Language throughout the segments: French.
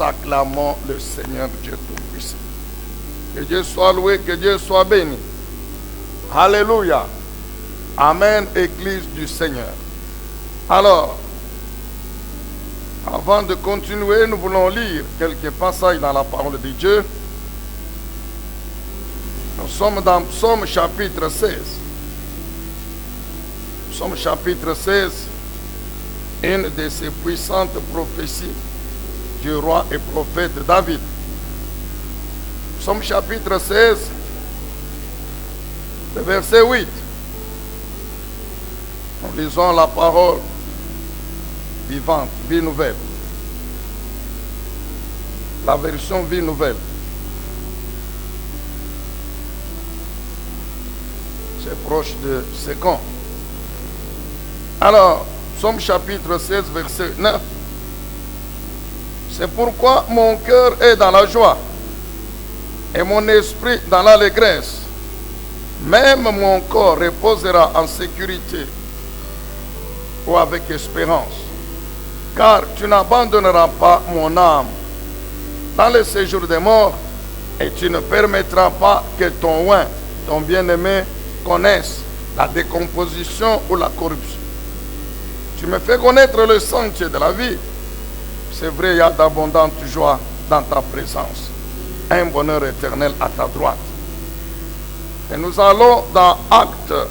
acclamons le Seigneur Dieu Tout-Puissant. Que Dieu soit loué, que Dieu soit béni. Alléluia. Amen, Église du Seigneur. Alors, avant de continuer, nous voulons lire quelques passages dans la parole de Dieu. Nous sommes dans Psaume chapitre 16. Psaume chapitre 16, une de ces puissantes prophéties du roi et prophète David. Psaume chapitre 16, le verset 8. Nous lisons la parole vivante, vie nouvelle. La version vie nouvelle. C'est proche de second. Alors, Psaume chapitre 16, verset 9. C'est pourquoi mon cœur est dans la joie et mon esprit dans l'allégresse. Même mon corps reposera en sécurité ou avec espérance. Car tu n'abandonneras pas mon âme dans le séjour des morts et tu ne permettras pas que ton oint, ton bien-aimé, connaisse la décomposition ou la corruption. Tu me fais connaître le sentier de la vie. C'est vrai, il y a d'abondantes joies dans ta présence. Un bonheur éternel à ta droite. Et nous allons dans Actes.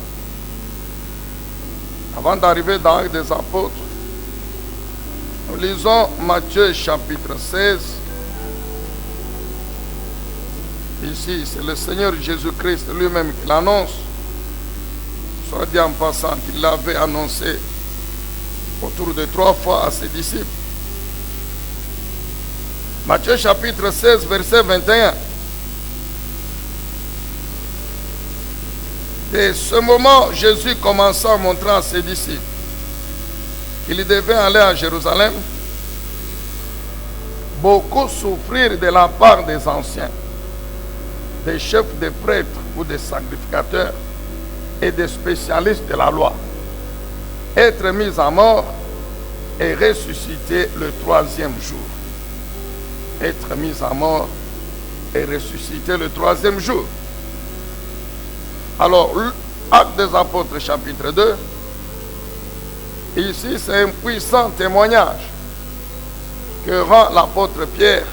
Avant d'arriver dans Actes des Apôtres, nous lisons Matthieu chapitre 16. Ici, c'est le Seigneur Jésus-Christ lui-même qui l'annonce. Soit dit en passant qu'il l'avait annoncé autour de 3 fois à ses disciples. Matthieu chapitre 16, verset 21. Dès ce moment, Jésus commença à montrer à ses disciples qu'il devait aller à Jérusalem, beaucoup souffrir de la part des anciens, des chefs des prêtres ou des sacrificateurs et des spécialistes de la loi, être mis à mort et ressusciter le 3e jour. Être mis à mort et ressusciter le 3e jour. Alors, Actes des Apôtres chapitre 2, ici c'est un puissant témoignage que rend l'apôtre Pierre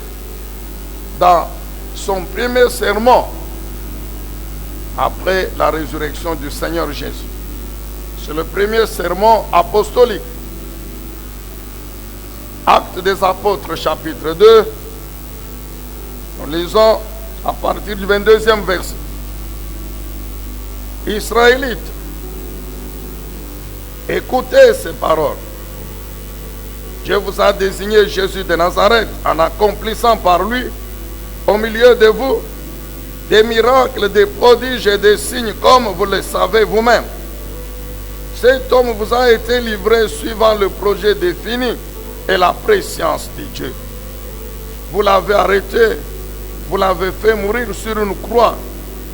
dans son premier sermon après la résurrection du Seigneur Jésus. C'est le premier sermon apostolique. Actes des Apôtres chapitre 2, nous lisons à partir du 22e verset. Israélites, écoutez ces paroles. Dieu vous a désigné Jésus de Nazareth en accomplissant par lui au milieu de vous des miracles, des prodiges et des signes comme vous le savez vous-même. Cet homme vous a été livré suivant le projet défini et la préscience de Dieu. Vous l'avez arrêté, vous l'avez fait mourir sur une croix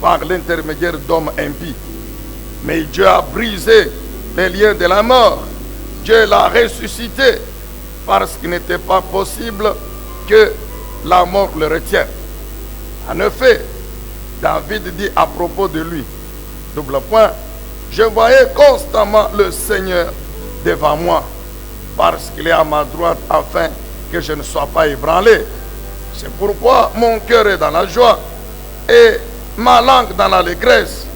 par l'intermédiaire d'hommes impies. Mais Dieu a brisé les liens de la mort. Dieu l'a ressuscité parce qu'il n'était pas possible que la mort le retienne. En effet, David dit à propos de lui, double point, je voyais constamment le Seigneur devant moi parce qu'il est à ma droite afin que je ne sois pas ébranlé. C'est pourquoi mon cœur est dans la joie et ma langue dans l'allégresse.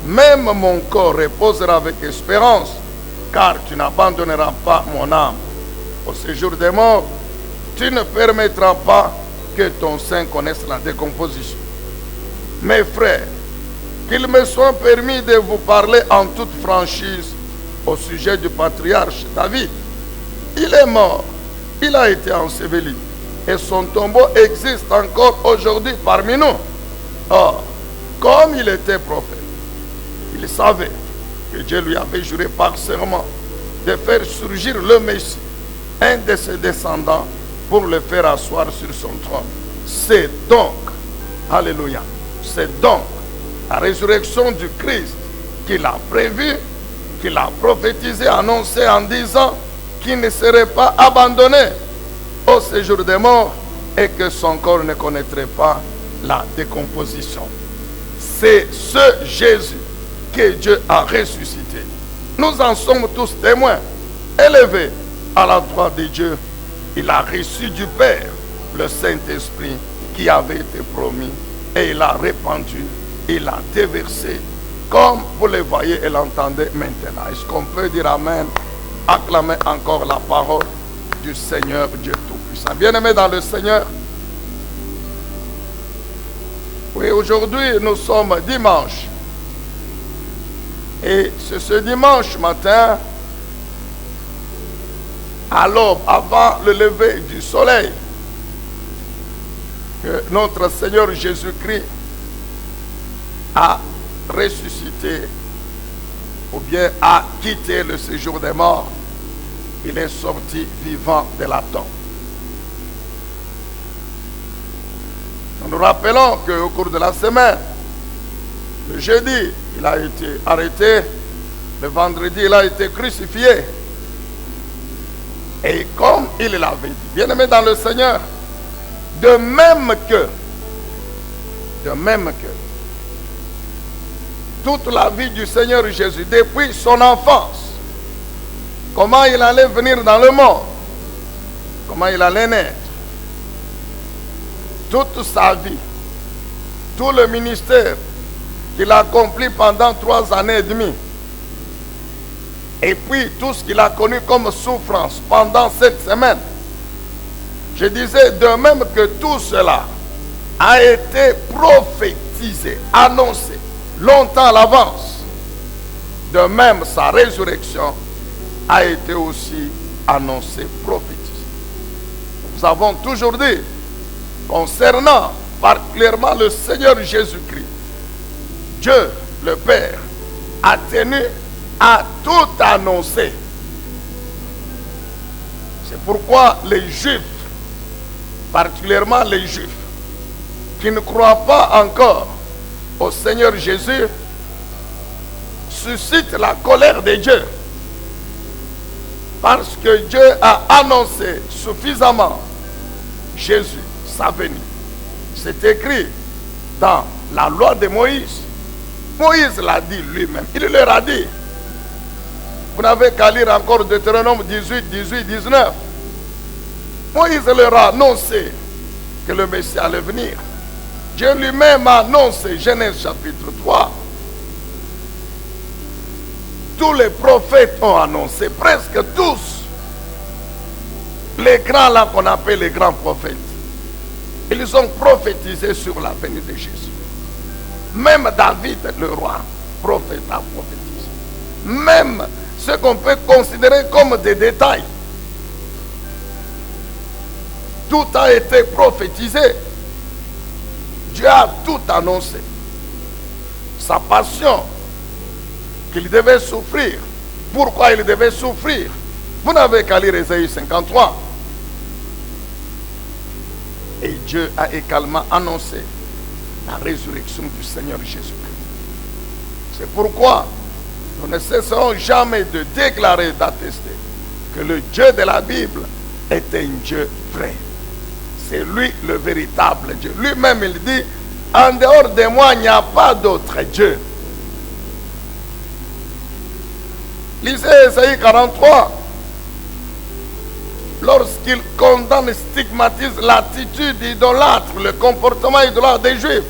Même mon corps reposera avec espérance, car tu n'abandonneras pas mon âme. Au séjour des morts, tu ne permettras pas que ton sein connaisse la décomposition. Mes frères, qu'il me soit permis de vous parler en toute franchise au sujet du patriarche David. Il est mort, il a été enseveli, et son tombeau existe encore aujourd'hui parmi nous. Or, comme il était prophète, il savait que Dieu lui avait juré par serment de faire surgir le Messie, un de ses descendants, pour le faire asseoir sur son trône. C'est donc, alléluia, c'est donc la résurrection du Christ qu'il a prévue, qu'il a prophétisé, annoncé en disant qu'il ne serait pas abandonné au séjour des morts et que son corps ne connaîtrait pas la décomposition. C'est ce Jésus que Dieu a ressuscité. Nous en sommes tous témoins. Élevé à la droite de Dieu, il a reçu du Père le Saint-Esprit qui avait été promis et il l'a répandu, il l'a déversé comme vous le voyez et l'entendez maintenant. Est-ce qu'on peut dire Amen? Acclamez encore la parole du Seigneur Dieu Tout-Puissant. Bien-aimés dans le Seigneur, oui, aujourd'hui nous sommes dimanche. Et c'est ce dimanche matin, à l'aube, avant le lever du soleil, que notre Seigneur Jésus-Christ a ressuscité ou bien a quitté le séjour des morts. Il est sorti vivant de la tombe. Nous nous rappelons qu'au cours de la semaine, le jeudi, il a été arrêté, le vendredi, il a été crucifié. Et comme il l'avait dit, bien-aimé dans le Seigneur, de même que toute la vie du Seigneur Jésus, depuis son enfance, comment il allait venir dans le monde, comment il allait naître, toute sa vie, tout le ministère qu'il a accompli pendant 3 années et demie, et puis tout ce qu'il a connu comme souffrance pendant cette semaine, je disais de même que tout cela a été prophétisé, annoncé longtemps à l'avance, de même sa résurrection a été aussi annoncée, prophétisée. Nous avons toujours dit, concernant particulièrement le Seigneur Jésus-Christ, Dieu le Père a tenu à tout annoncer. C'est pourquoi les Juifs, particulièrement les Juifs, qui ne croient pas encore au Seigneur Jésus, suscitent la colère de Dieu. Parce que Dieu a annoncé suffisamment Jésus, sa venue. C'est écrit dans la loi de Moïse. Moïse l'a dit lui-même. Il leur a dit. Vous n'avez qu'à lire encore Deutéronome 18, 18, 19. Moïse leur a annoncé que le Messie allait venir. Dieu lui-même a annoncé, Genèse chapitre 3. Tous les prophètes ont annoncé, presque tous. Les grands là qu'on appelle les grands prophètes. Ils ont prophétisé sur la venue de Jésus. Même David, le roi, prophète, a prophétisé. Même ce qu'on peut considérer comme des détails. Tout a été prophétisé. Dieu a tout annoncé. Sa passion, qu'il devait souffrir. Pourquoi il devait souffrir? Vous n'avez qu'à lire Ésaïe 53. Et Dieu a également annoncé la résurrection du Seigneur Jésus-Christ. C'est pourquoi nous ne cesserons jamais de déclarer, d'attester que le Dieu de la Bible est un Dieu vrai. C'est lui le véritable Dieu. Lui-même il dit, en dehors de moi, il n'y a pas d'autre Dieu. Lisez Ésaïe 43. Lorsqu'il condamne et stigmatise l'attitude idolâtre, le comportement idolâtre des Juifs,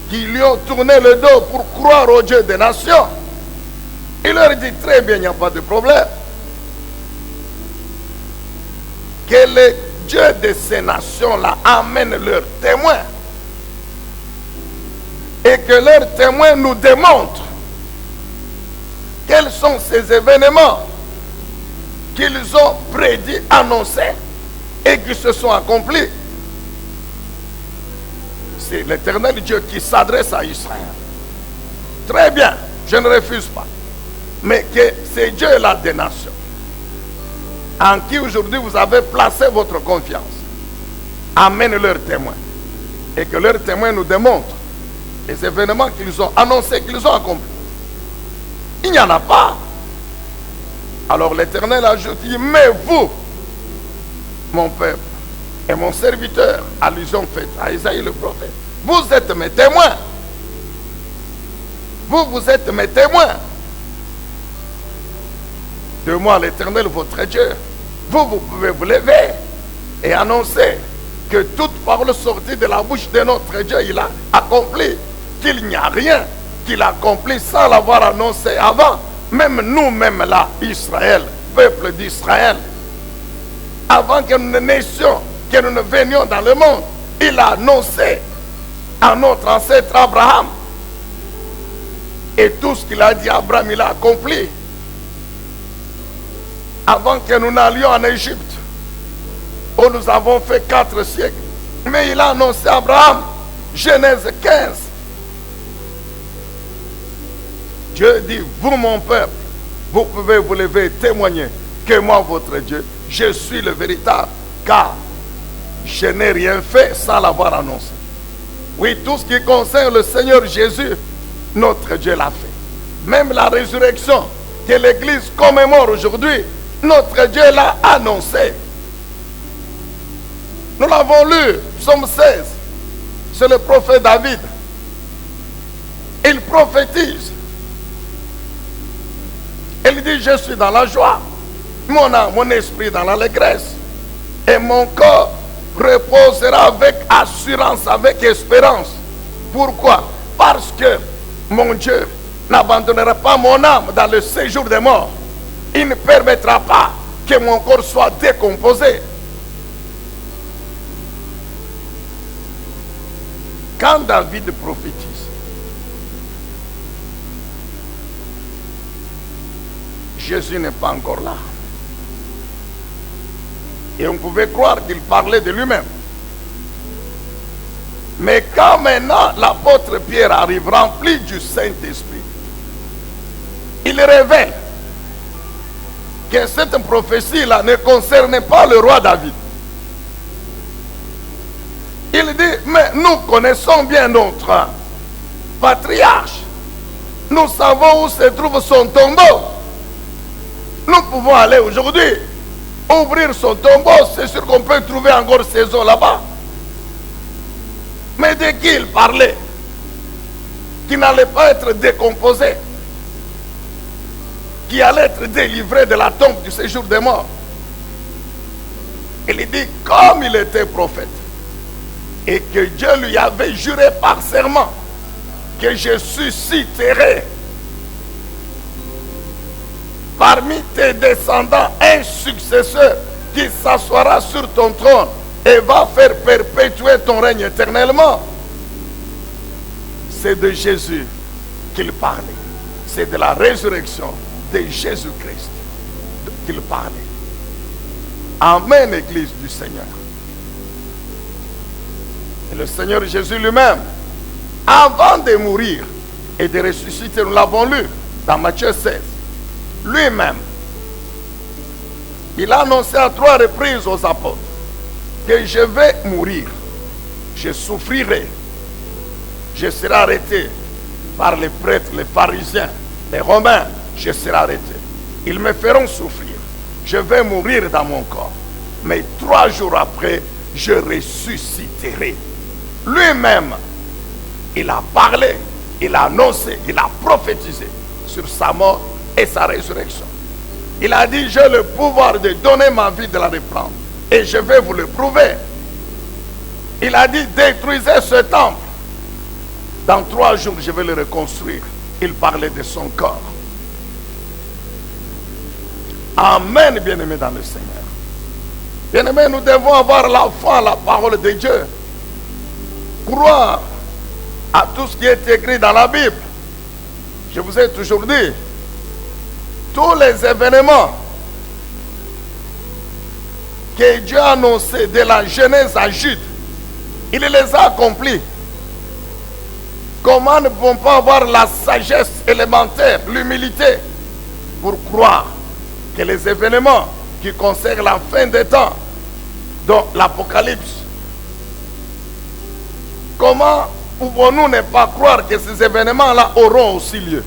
qui lui ont tourné le dos pour croire au Dieu des nations, il leur dit très bien, il n'y a pas de problème. Que le Dieu de ces nations-là amène leurs témoins et que leurs témoins nous démontrent quels sont ces événements qu'ils ont prédits, annoncés et qui se sont accomplis. C'est l'Éternel Dieu qui s'adresse à Israël. Très bien, je ne refuse pas. Mais que c'est Dieu là des nations, en qui aujourd'hui vous avez placé votre confiance, amène leurs témoins. Et que leurs témoins nous démontrent les événements qu'ils ont annoncés, qu'ils ont accomplis. Il n'y en a pas. Alors l'Éternel ajoute, mais vous, mon peuple, et mon serviteur, allusion faite à Isaïe le prophète. Vous êtes mes témoins. Vous êtes mes témoins. De moi, l'Éternel, votre Dieu. Vous pouvez vous lever et annoncer que toute parole sortie de la bouche de notre Dieu, il a accompli, qu'il n'y a rien qu'il a accompli sans l'avoir annoncé avant. Même nous-mêmes là, Israël, peuple d'Israël, avant que nous ne naissions, que nous ne venions dans le monde, il a annoncé à notre ancêtre Abraham. Et tout ce qu'il a dit à Abraham, il a accompli. Avant que nous n'allions en Égypte, où nous avons fait 4 siècles. Mais il a annoncé à Abraham, Genèse 15. Dieu dit, vous mon peuple, vous pouvez vous lever et témoigner que moi, votre Dieu, je suis le véritable, car je n'ai rien fait sans l'avoir annoncé. Oui, tout ce qui concerne le Seigneur Jésus, notre Dieu l'a fait. Même la résurrection que l'Église commémore aujourd'hui, notre Dieu l'a annoncé. Nous l'avons lu, psaume 16. C'est le prophète David. Il prophétise. Il dit, je suis dans la joie. Mon âme, mon esprit dans l'allégresse. Et mon corps reposera avec assurance, avec espérance. Pourquoi? Parce que mon Dieu n'abandonnera pas mon âme dans le séjour des morts. Il ne permettra pas que mon corps soit décomposé. Quand David prophétise, Jésus n'est pas encore là. Et on pouvait croire qu'il parlait de lui-même. Mais quand maintenant l'apôtre Pierre arrive rempli du Saint-Esprit, il révèle que cette prophétie-là ne concernait pas le roi David. Il dit, mais nous connaissons bien notre patriarche. Nous savons où se trouve son tombeau. Nous pouvons aller aujourd'hui ouvrir son tombeau. C'est sûr qu'on peut trouver encore ses os là-bas. Mais de qui il parlait? Qui n'allait pas être décomposé, qui allait être délivré de la tombe du séjour des morts. Il dit, comme il était prophète, et que Dieu lui avait juré par serment que je susciterai parmi tes descendants un successeur qui s'assoira sur ton trône et va faire perpétuer ton règne éternellement. C'est de Jésus qu'il parlait. C'est de la résurrection de Jésus-Christ qu'il parlait. Amen, Église du Seigneur. Et le Seigneur Jésus lui-même, avant de mourir et de ressusciter, nous l'avons lu dans Matthieu 16, lui-même, il a annoncé à 3 reprises aux apôtres que je vais mourir, je souffrirai, je serai arrêté par les prêtres, les pharisiens, les romains, je serai arrêté. Ils me feront souffrir, je vais mourir dans mon corps, mais 3 jours après, je ressusciterai. Lui-même, il a parlé, il a annoncé, il a prophétisé sur sa mort et sa résurrection. Il a dit, j'ai le pouvoir de donner ma vie, de la reprendre. Et je vais vous le prouver. Il a dit, détruisez ce temple. Dans 3 jours, je vais le reconstruire. Il parlait de son corps. Amen, bien-aimés dans le Seigneur. Bien-aimés, nous devons avoir la foi, la parole de Dieu. Croire à tout ce qui est écrit dans la Bible. Je vous ai toujours dit, tous les événements que Dieu a annoncés de la Genèse à Jude, il les a accomplis. Comment ne pouvons pas avoir la sagesse élémentaire, l'humilité, pour croire que les événements qui concernent la fin des temps, dont l'Apocalypse, comment pouvons-nous ne pas croire que ces événements-là auront aussi lieu?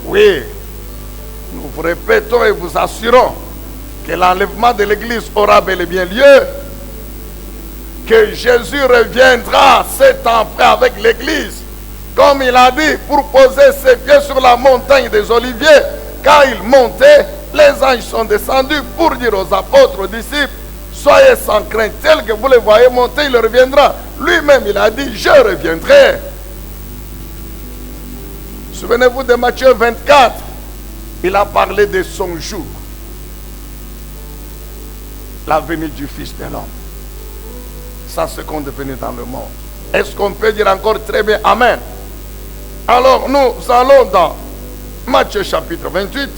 Oui, nous vous répétons et vous assurons que l'enlèvement de l'église aura bel et bien lieu, que Jésus reviendra 7 ans après avec l'église, comme il a dit, pour poser ses pieds sur la montagne des Oliviers. Quand il montait, les anges sont descendus pour dire aux apôtres, aux disciples, soyez sans crainte, tel que vous le voyez monter, il reviendra. Lui-même, il a dit, je reviendrai. Souvenez-vous de Matthieu 24, il a parlé de son jour, la venue du Fils de l'homme. Ça, c'est ce qu'on est devenu dans le monde. Est-ce qu'on peut dire encore très bien Amen? Alors, nous allons dans Matthieu chapitre 28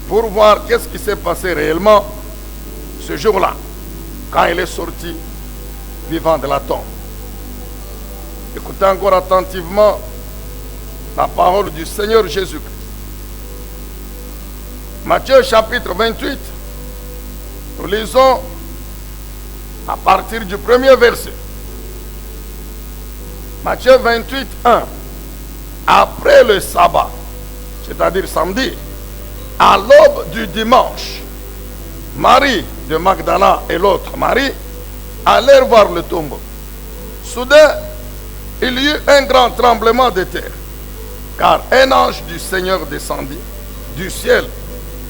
pour voir qu'est-ce qui s'est passé réellement ce jour-là, quand il est sorti vivant de la tombe. Écoutez encore attentivement la parole du Seigneur Jésus-Christ. Matthieu chapitre 28, nous lisons à partir du premier verset. Matthieu 28, 1. Après le sabbat, c'est-à-dire samedi, à l'aube du dimanche, Marie de Magdala et l'autre Marie allèrent voir le tombeau. Soudain, il y eut un grand tremblement de terre, car un ange du Seigneur descendit du ciel,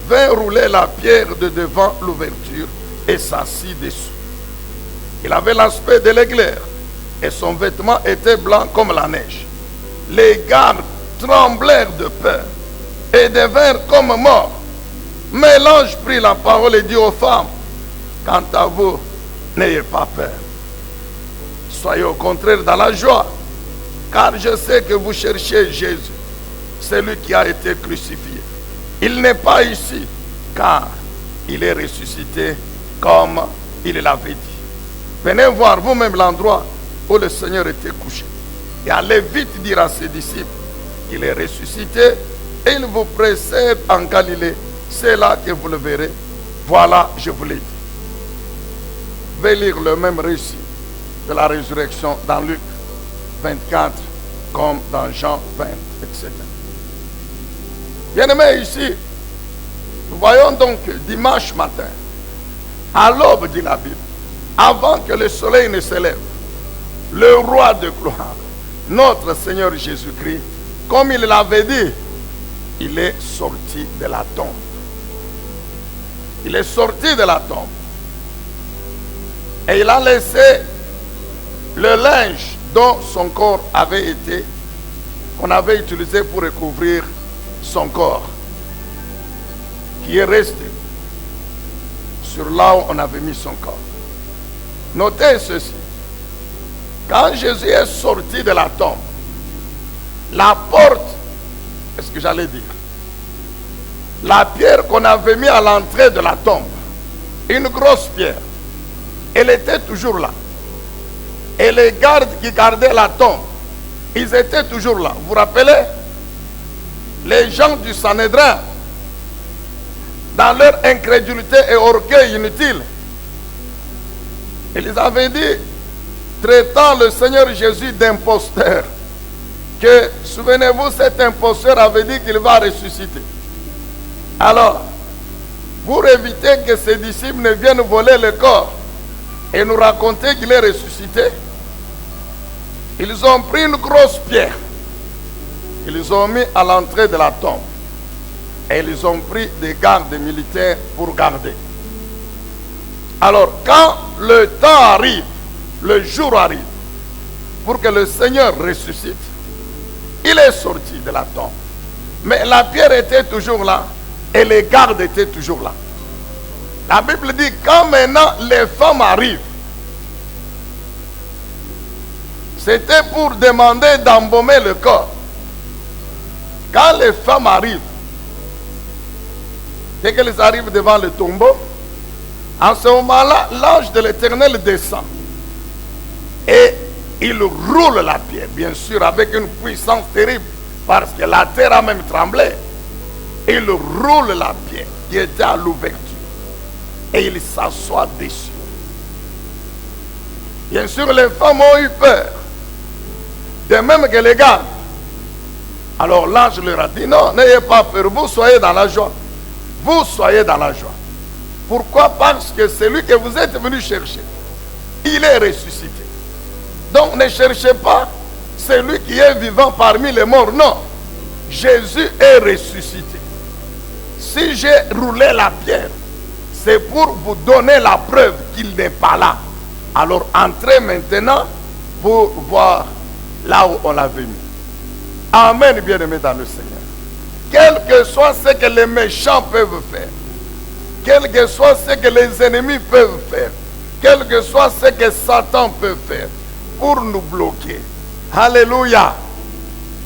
vint rouler la pierre de devant l'ouverture et s'assit dessus. Il avait l'aspect de l'éclair et son vêtement était blanc comme la neige. Les gardes tremblèrent de peur et devinrent comme morts. Mais l'ange prit la parole et dit aux femmes, quant à vous, n'ayez pas peur. Soyez au contraire dans la joie, car je sais que vous cherchez Jésus, celui qui a été crucifié. Il n'est pas ici, car il est ressuscité comme il l'avait dit. Venez voir vous-même l'endroit où le Seigneur était couché. Et allez vite dire à ses disciples qu'il est ressuscité et il vous précède en Galilée. C'est là que vous le verrez. Voilà, je vous l'ai dit. Je vais lire le même récit de la résurrection dans Luc 24 comme dans Jean 20, etc. Bien-aimés, ici, nous voyons donc dimanche matin, à l'aube, dit la Bible, avant que le soleil ne se lève, le roi de gloire, notre Seigneur Jésus-Christ, comme il l'avait dit, il est sorti de la tombe. Il est sorti de la tombe. Et il a laissé le linge dont son corps avait été, qu'on avait utilisé pour recouvrir son corps, qui est resté sur là où on avait mis son corps. Notez ceci. Quand Jésus est sorti de la tombe, la porte, est-ce que j'allais dire, la pierre qu'on avait mis à l'entrée de la tombe, une grosse pierre, elle était toujours là. Et les gardes qui gardaient la tombe, ils étaient toujours là. Vous vous rappelez? Les gens du Sanhédrin, dans leur incrédulité et orgueil inutile, ils avaient dit, traitant le Seigneur Jésus d'imposteur, que, souvenez-vous, cet imposteur avait dit qu'il va ressusciter. Alors, pour éviter que ses disciples ne viennent voler le corps et nous raconter qu'il est ressuscité, ils ont pris une grosse pierre, ils ont mis à l'entrée de la tombe et ils ont pris des gardes militaires pour garder. Alors, quand le temps arrive, le jour arrive, pour que le Seigneur ressuscite, il est sorti de la tombe. Mais la pierre était toujours là et les gardes étaient toujours là. La Bible dit, quand maintenant les femmes arrivent, c'était pour demander d'embaumer le corps. Quand les femmes arrivent, dès qu'elles arrivent devant le tombeau, en ce moment-là, l'ange de l'Éternel descend. Et il roule la pierre, bien sûr, avec une puissance terrible, parce que la terre a même tremblé. Il roule la pierre qui était à l'ouverture. Et il s'assoit dessus. Bien sûr, les femmes ont eu peur. De même que les gardes. Alors l'ange leur a dit, non, n'ayez pas peur, vous soyez dans la joie. vous soyez dans la joie. Pourquoi? Parce que celui que vous êtes venu chercher, il est ressuscité. Donc ne cherchez pas celui qui est vivant parmi les morts. Non, Jésus est ressuscité. Si j'ai roulé la pierre, c'est pour vous donner la preuve qu'il n'est pas là. Alors entrez maintenant pour voir là où on l'avait mis. Amen, bien-aimés dans le Seigneur. Quel que soit ce que les méchants peuvent faire, quel que soit ce que les ennemis peuvent faire, quel que soit ce que Satan peut faire pour nous bloquer. Alléluia.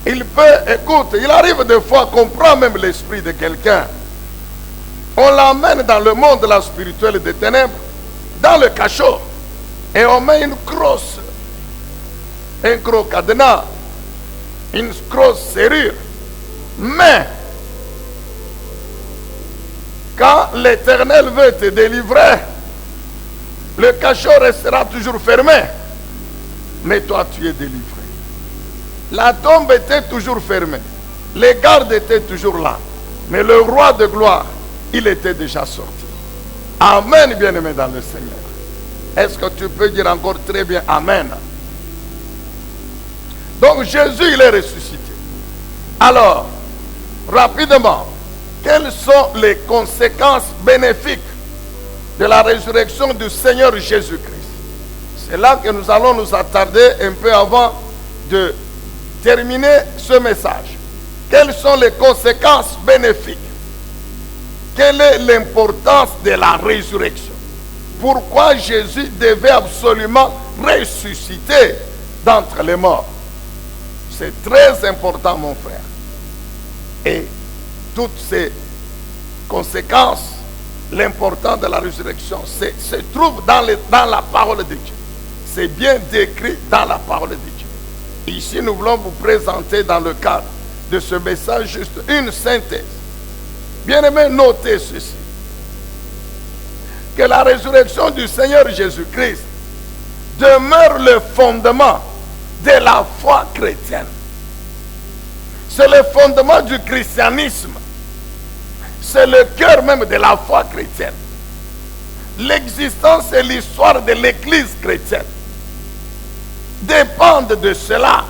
Il peut, écoute, il arrive des fois qu'on prend même l'esprit de quelqu'un. On l'emmène dans le monde de la spirituelle des ténèbres, dans le cachot, et on met un gros cadenas, une grosse serrure. Mais, quand l'Éternel veut te délivrer, le cachot restera toujours fermé. Mais toi, tu es délivré. La tombe était toujours fermée. Les gardes étaient toujours là. Mais le roi de gloire, il était déjà sorti. Amen, bien-aimé dans le Seigneur. Est-ce que tu peux dire encore très bien Amen? Donc Jésus, il est ressuscité. Alors, rapidement, quelles sont les conséquences bénéfiques de la résurrection du Seigneur Jésus-Christ? C'est là que nous allons nous attarder un peu avant de terminer ce message. Quelles sont les conséquences bénéfiques? Quelle est l'importance de la résurrection? Pourquoi Jésus devait absolument ressusciter d'entre les morts? C'est très important, mon frère. Et toutes ces conséquences, l'importance de la résurrection se trouve dans la parole de Dieu. C'est bien décrit dans la parole de Dieu. Ici, nous voulons vous présenter dans le cadre de ce message juste une synthèse. Bien-aimés, notez ceci. Que la résurrection du Seigneur Jésus-Christ demeure le fondement de la foi chrétienne. C'est le fondement du christianisme. C'est le cœur même de la foi chrétienne. L'existence et l'histoire de l'Église chrétienne dépendent de cela,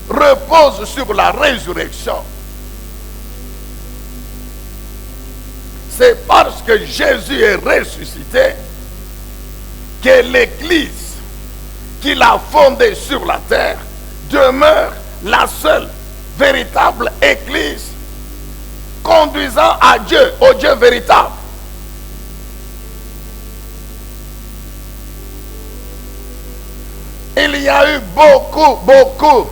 reposent sur la résurrection. C'est parce que Jésus est ressuscité que l'Église qu'il a fondée sur la terre demeure la seule véritable Église conduisant à Dieu, au Dieu véritable. Il y a eu beaucoup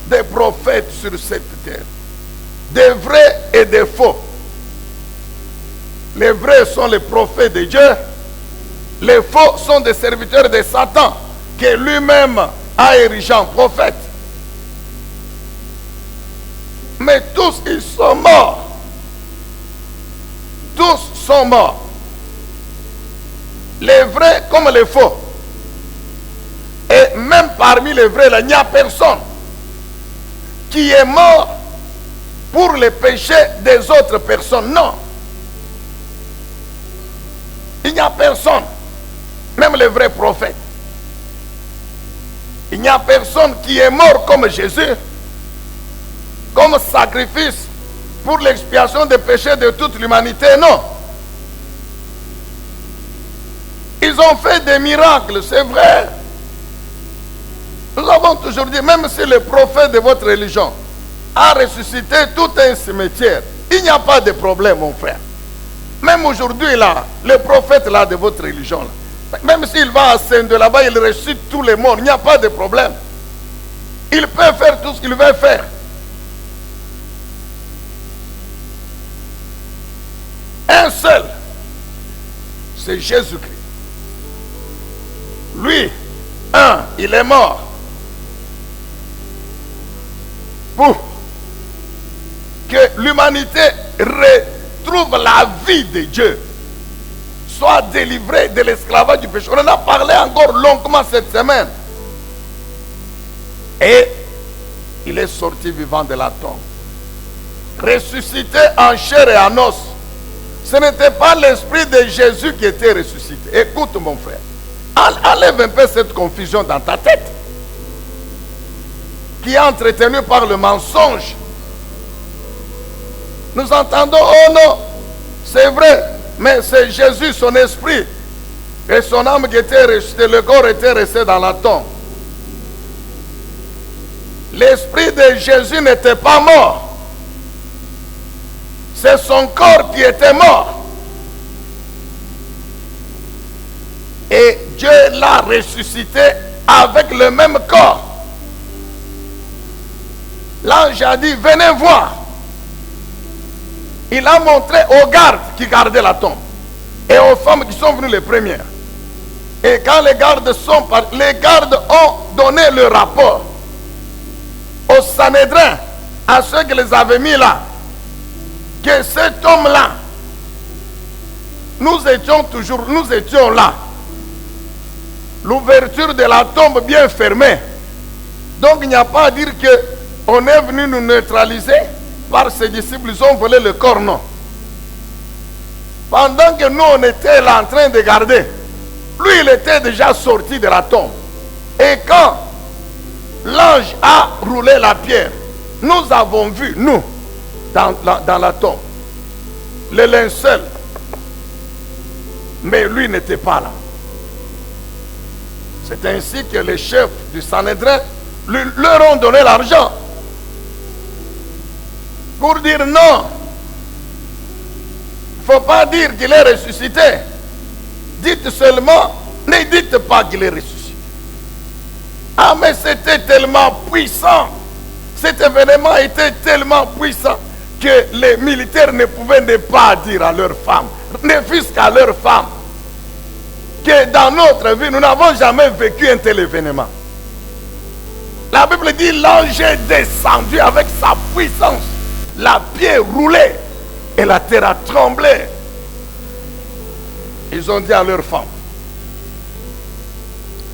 de prophètes sur cette terre, des vrais et des faux. Les vrais sont les prophètes de Dieu, les faux sont des serviteurs de Satan, que lui-même a érigé en prophète. Mais tous, ils sont morts. Tous sont morts. Les vrais comme les faux. Et même parmi les vrais, il n'y a personne qui est mort pour les péchés des autres personnes. Non. Il n'y a personne. Même les vrais prophètes. Il n'y a personne qui est mort comme Jésus, comme sacrifice pour l'expiation des péchés de toute l'humanité. Non. Ils ont fait des miracles, c'est vrai. Nous avons toujours dit, même si le prophète de votre religion a ressuscité tout un cimetière, il n'y a pas de problème, mon frère. Même aujourd'hui, là, le prophète là, de votre religion, là, même s'il va à Saint-De là-bas, il ressuscite tous les morts, il n'y a pas de problème. Il peut faire tout ce qu'il veut faire. Un seul, c'est Jésus-Christ. Lui, il est mort pour que l'humanité retrouve la vie de Dieu, soit délivrée de l'esclavage du péché. On en a parlé encore longuement cette semaine. Et il est sorti vivant de la tombe, ressuscité en chair et en os. Ce n'était pas l'esprit de Jésus qui était ressuscité. Écoute mon frère. Enlève un peu cette confusion dans ta tête. Qui est entretenue par le mensonge. Nous entendons, oh non, c'est vrai, mais c'est Jésus, son esprit. Et son âme qui était ressuscitée, le corps était resté dans la tombe. L'esprit de Jésus n'était pas mort. C'est son corps qui était mort. Et Dieu l'a ressuscité avec le même corps. L'ange a dit, venez voir. Il a montré aux gardes qui gardaient la tombe. Et aux femmes qui sont venues les premières. Et quand les gardes sont partis, les gardes ont donné le rapport au Sanhédrin, à ceux qui les avaient mis là, que cet homme-là, nous étions là. L'ouverture de la tombe bien fermée. Donc il n'y a pas à dire que on est venu nous neutraliser par ses disciples, ils ont volé le corps, non. Pendant que nous on était là en train de garder, lui il était déjà sorti de la tombe. Et quand l'ange a roulé la pierre, nous avons vu, nous, dans la tombe, le linceul. Mais lui n'était pas là. C'est ainsi que les chefs du Sanhédrin leur ont donné l'argent. Pour dire non. Il ne faut pas dire qu'il est ressuscité. Dites seulement, ne dites pas qu'il est ressuscité. Ah mais c'était tellement puissant. Cet événement était tellement puissant que les militaires ne pouvaient ne pas dire à leurs femmes, ne fût-ce qu'à leurs femmes, que dans notre vie, nous n'avons jamais vécu un tel événement. La Bible dit, l'ange est descendu avec sa puissance. La pierre roulait et la terre a tremblé. Ils ont dit à leurs femmes,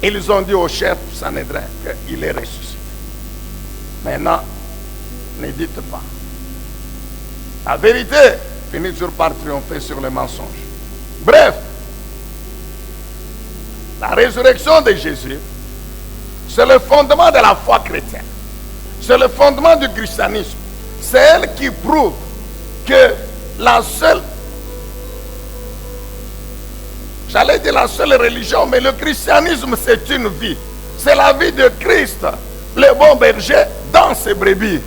ils ont dit au chef Sanhédrin qu'il est ressuscité. Maintenant, ne dites pas. La vérité finit toujours par triompher sur le mensonge. Bref, la résurrection de Jésus, c'est le fondement de la foi chrétienne. C'est le fondement du christianisme. C'est elle qui prouve que la seule, j'allais dire la seule religion, mais le christianisme c'est une vie. C'est la vie de Christ, le bon berger, dans ses brebis.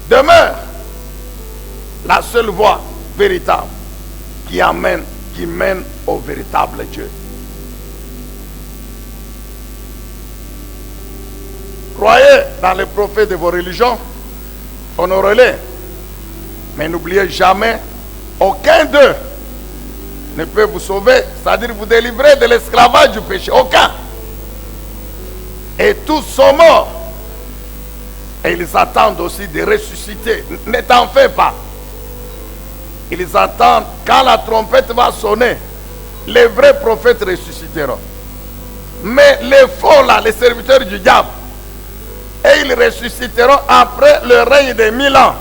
Demeure la seule voie véritable qui mène au véritable Dieu. Croyez dans les prophètes de vos religions, honorez-les, mais n'oubliez jamais, aucun d'eux ne peut vous sauver, c'est-à-dire vous délivrer de l'esclavage du péché, aucun. Et tous sont morts. Et ils attendent aussi de ressusciter. Ne t'en fais pas. Ils attendent quand la trompette va sonner, les vrais prophètes ressusciteront. Mais les faux là, les serviteurs du diable, et ils ressusciteront après le règne des 1000 ans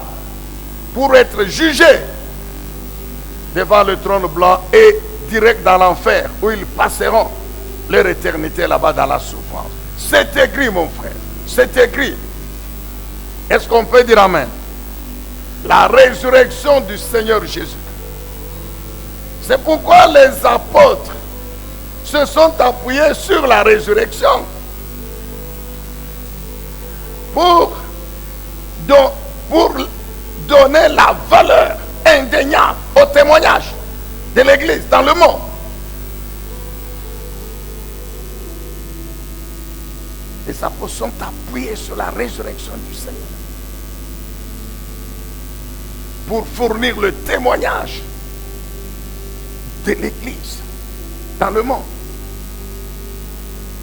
pour être jugés devant le trône blanc et direct dans l'enfer où ils passeront leur éternité là-bas dans la souffrance. C'est écrit mon frère, c'est écrit. Est-ce qu'on peut dire amen? La résurrection du Seigneur Jésus. C'est pourquoi les apôtres se sont appuyés sur la résurrection pour donner la valeur indéniable au témoignage de l'Église dans le monde. Les apôtres sont appuyés sur la résurrection du Seigneur pour fournir le témoignage de l'Église dans le monde.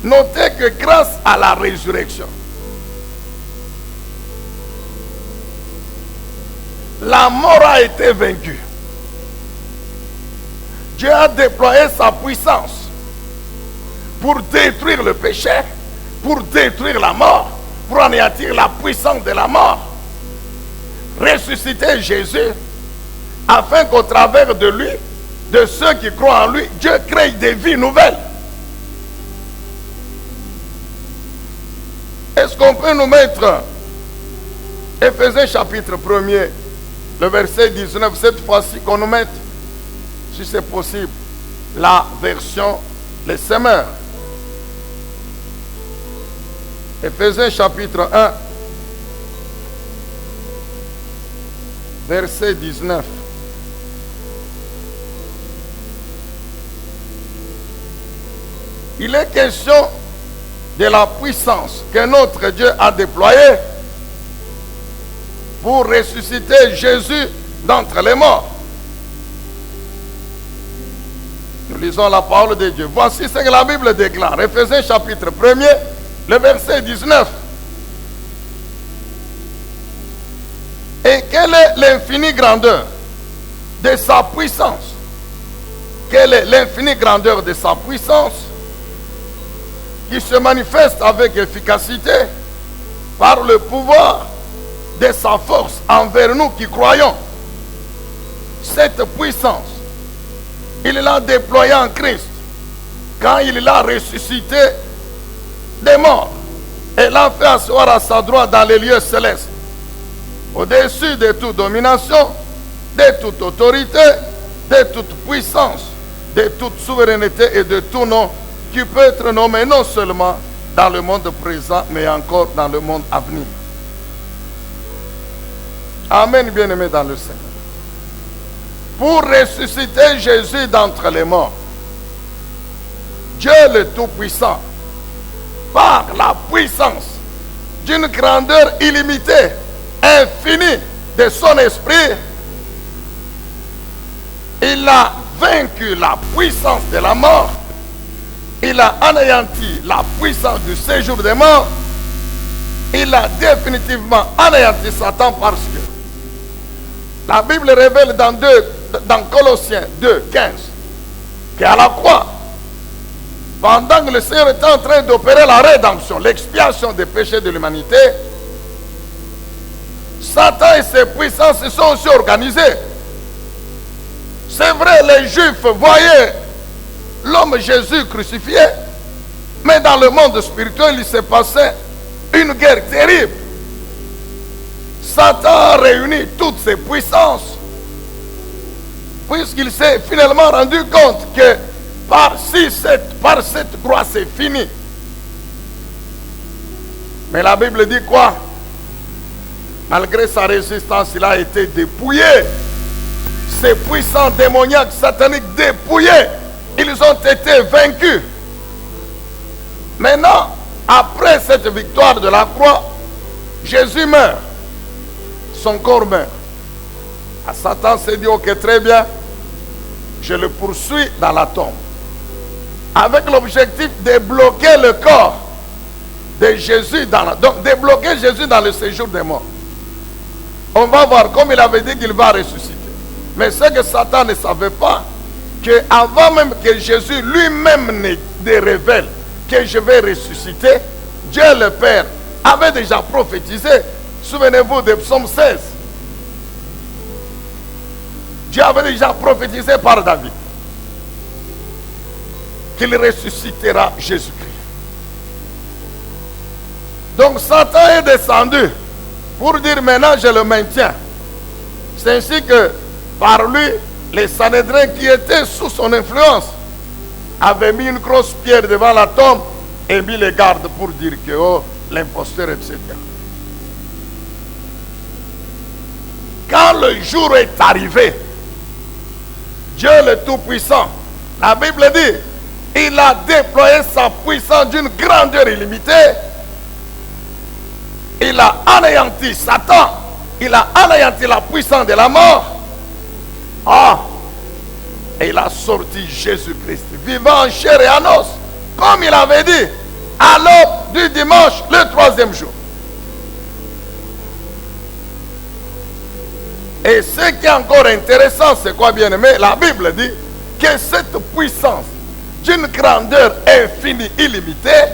Notez que grâce à la résurrection, la mort a été vaincue. Dieu a déployé sa puissance pour détruire le péché, pour détruire la mort, pour anéantir la puissance de la mort. ressusciter Jésus, afin qu'au travers de lui, de ceux qui croient en lui, Dieu crée des vies nouvelles. Est-ce qu'on peut nous mettre Éphésiens chapitre 1er, le verset 19, cette fois-ci qu'on nous mette, si c'est possible, la version les semeurs. Éphésiens chapitre 1, verset 19. Il est question de la puissance que notre Dieu a déployée pour ressusciter Jésus d'entre les morts. Nous lisons la parole de Dieu. Voici ce que la Bible déclare. Éphésiens chapitre 1er, le verset 19. Et quelle est l'infinie grandeur de sa puissance? Quelle est l'infinie grandeur de sa puissance qui se manifeste avec efficacité par le pouvoir de sa force envers nous qui croyons. Cette puissance, il l'a déployée en Christ quand il l'a ressuscité des morts et l'a fait asseoir à sa droite dans les lieux célestes, au-dessus de toute domination, de toute autorité, de toute puissance, de toute souveraineté et de tout nom qui peut être nommé non seulement dans le monde présent, mais encore dans le monde à venir. Amen, bien-aimés dans le Seigneur. Pour ressusciter Jésus d'entre les morts, Dieu le Tout-Puissant, par la puissance d'une grandeur illimitée, infinie de son esprit, il a vaincu la puissance de la mort. Il a anéanti la puissance du séjour des morts. Il a définitivement anéanti Satan parce que la Bible révèle dans Colossiens 2, 15 qu'à la croix, pendant que le Seigneur était en train d'opérer la rédemption, l'expiation des péchés de l'humanité, Satan et ses puissances se sont aussi organisés. C'est vrai, les Juifs voyaient l'homme Jésus crucifié, mais dans le monde spirituel, il s'est passé une guerre terrible. Satan a réuni toutes ses puissances, puisqu'il s'est finalement rendu compte que par cette croix, c'est fini. Mais la Bible dit quoi? Malgré sa résistance, il a été dépouillé. Ces puissants démoniaques sataniques dépouillés, ils ont été vaincus. Maintenant, après cette victoire de la croix, Jésus meurt. Son corps meurt. À Satan s'est dit, ok, très bien, je le poursuis dans la tombe. Avec l'objectif de bloquer le corps de Jésus, donc débloquer Jésus dans le séjour des morts. On va voir, comme il avait dit qu'il va ressusciter. Mais ce que Satan ne savait pas, qu'avant même que Jésus lui-même ne révèle que je vais ressusciter, Dieu le Père avait déjà prophétisé. Souvenez-vous de Psaume 16. Dieu avait déjà prophétisé par David qu'il ressuscitera Jésus-Christ. Donc Satan est descendu pour dire maintenant je le maintiens. C'est ainsi que par lui, les Sanhédrins qui étaient sous son influence avaient mis une grosse pierre devant la tombe et mis les gardes pour dire que oh, l'imposteur, etc. Quand le jour est arrivé, Dieu le Tout-Puissant, la Bible dit, il a déployé sa puissance d'une grandeur illimitée. Il a anéanti Satan. Il a anéanti la puissance de la mort. Et il a sorti Jésus-Christ, vivant en chair et en os, comme il avait dit, à l'aube du dimanche, le 3e jour. Et ce qui est encore intéressant, c'est quoi, bien aimé? La Bible dit que cette puissance, d'une grandeur infinie, illimitée,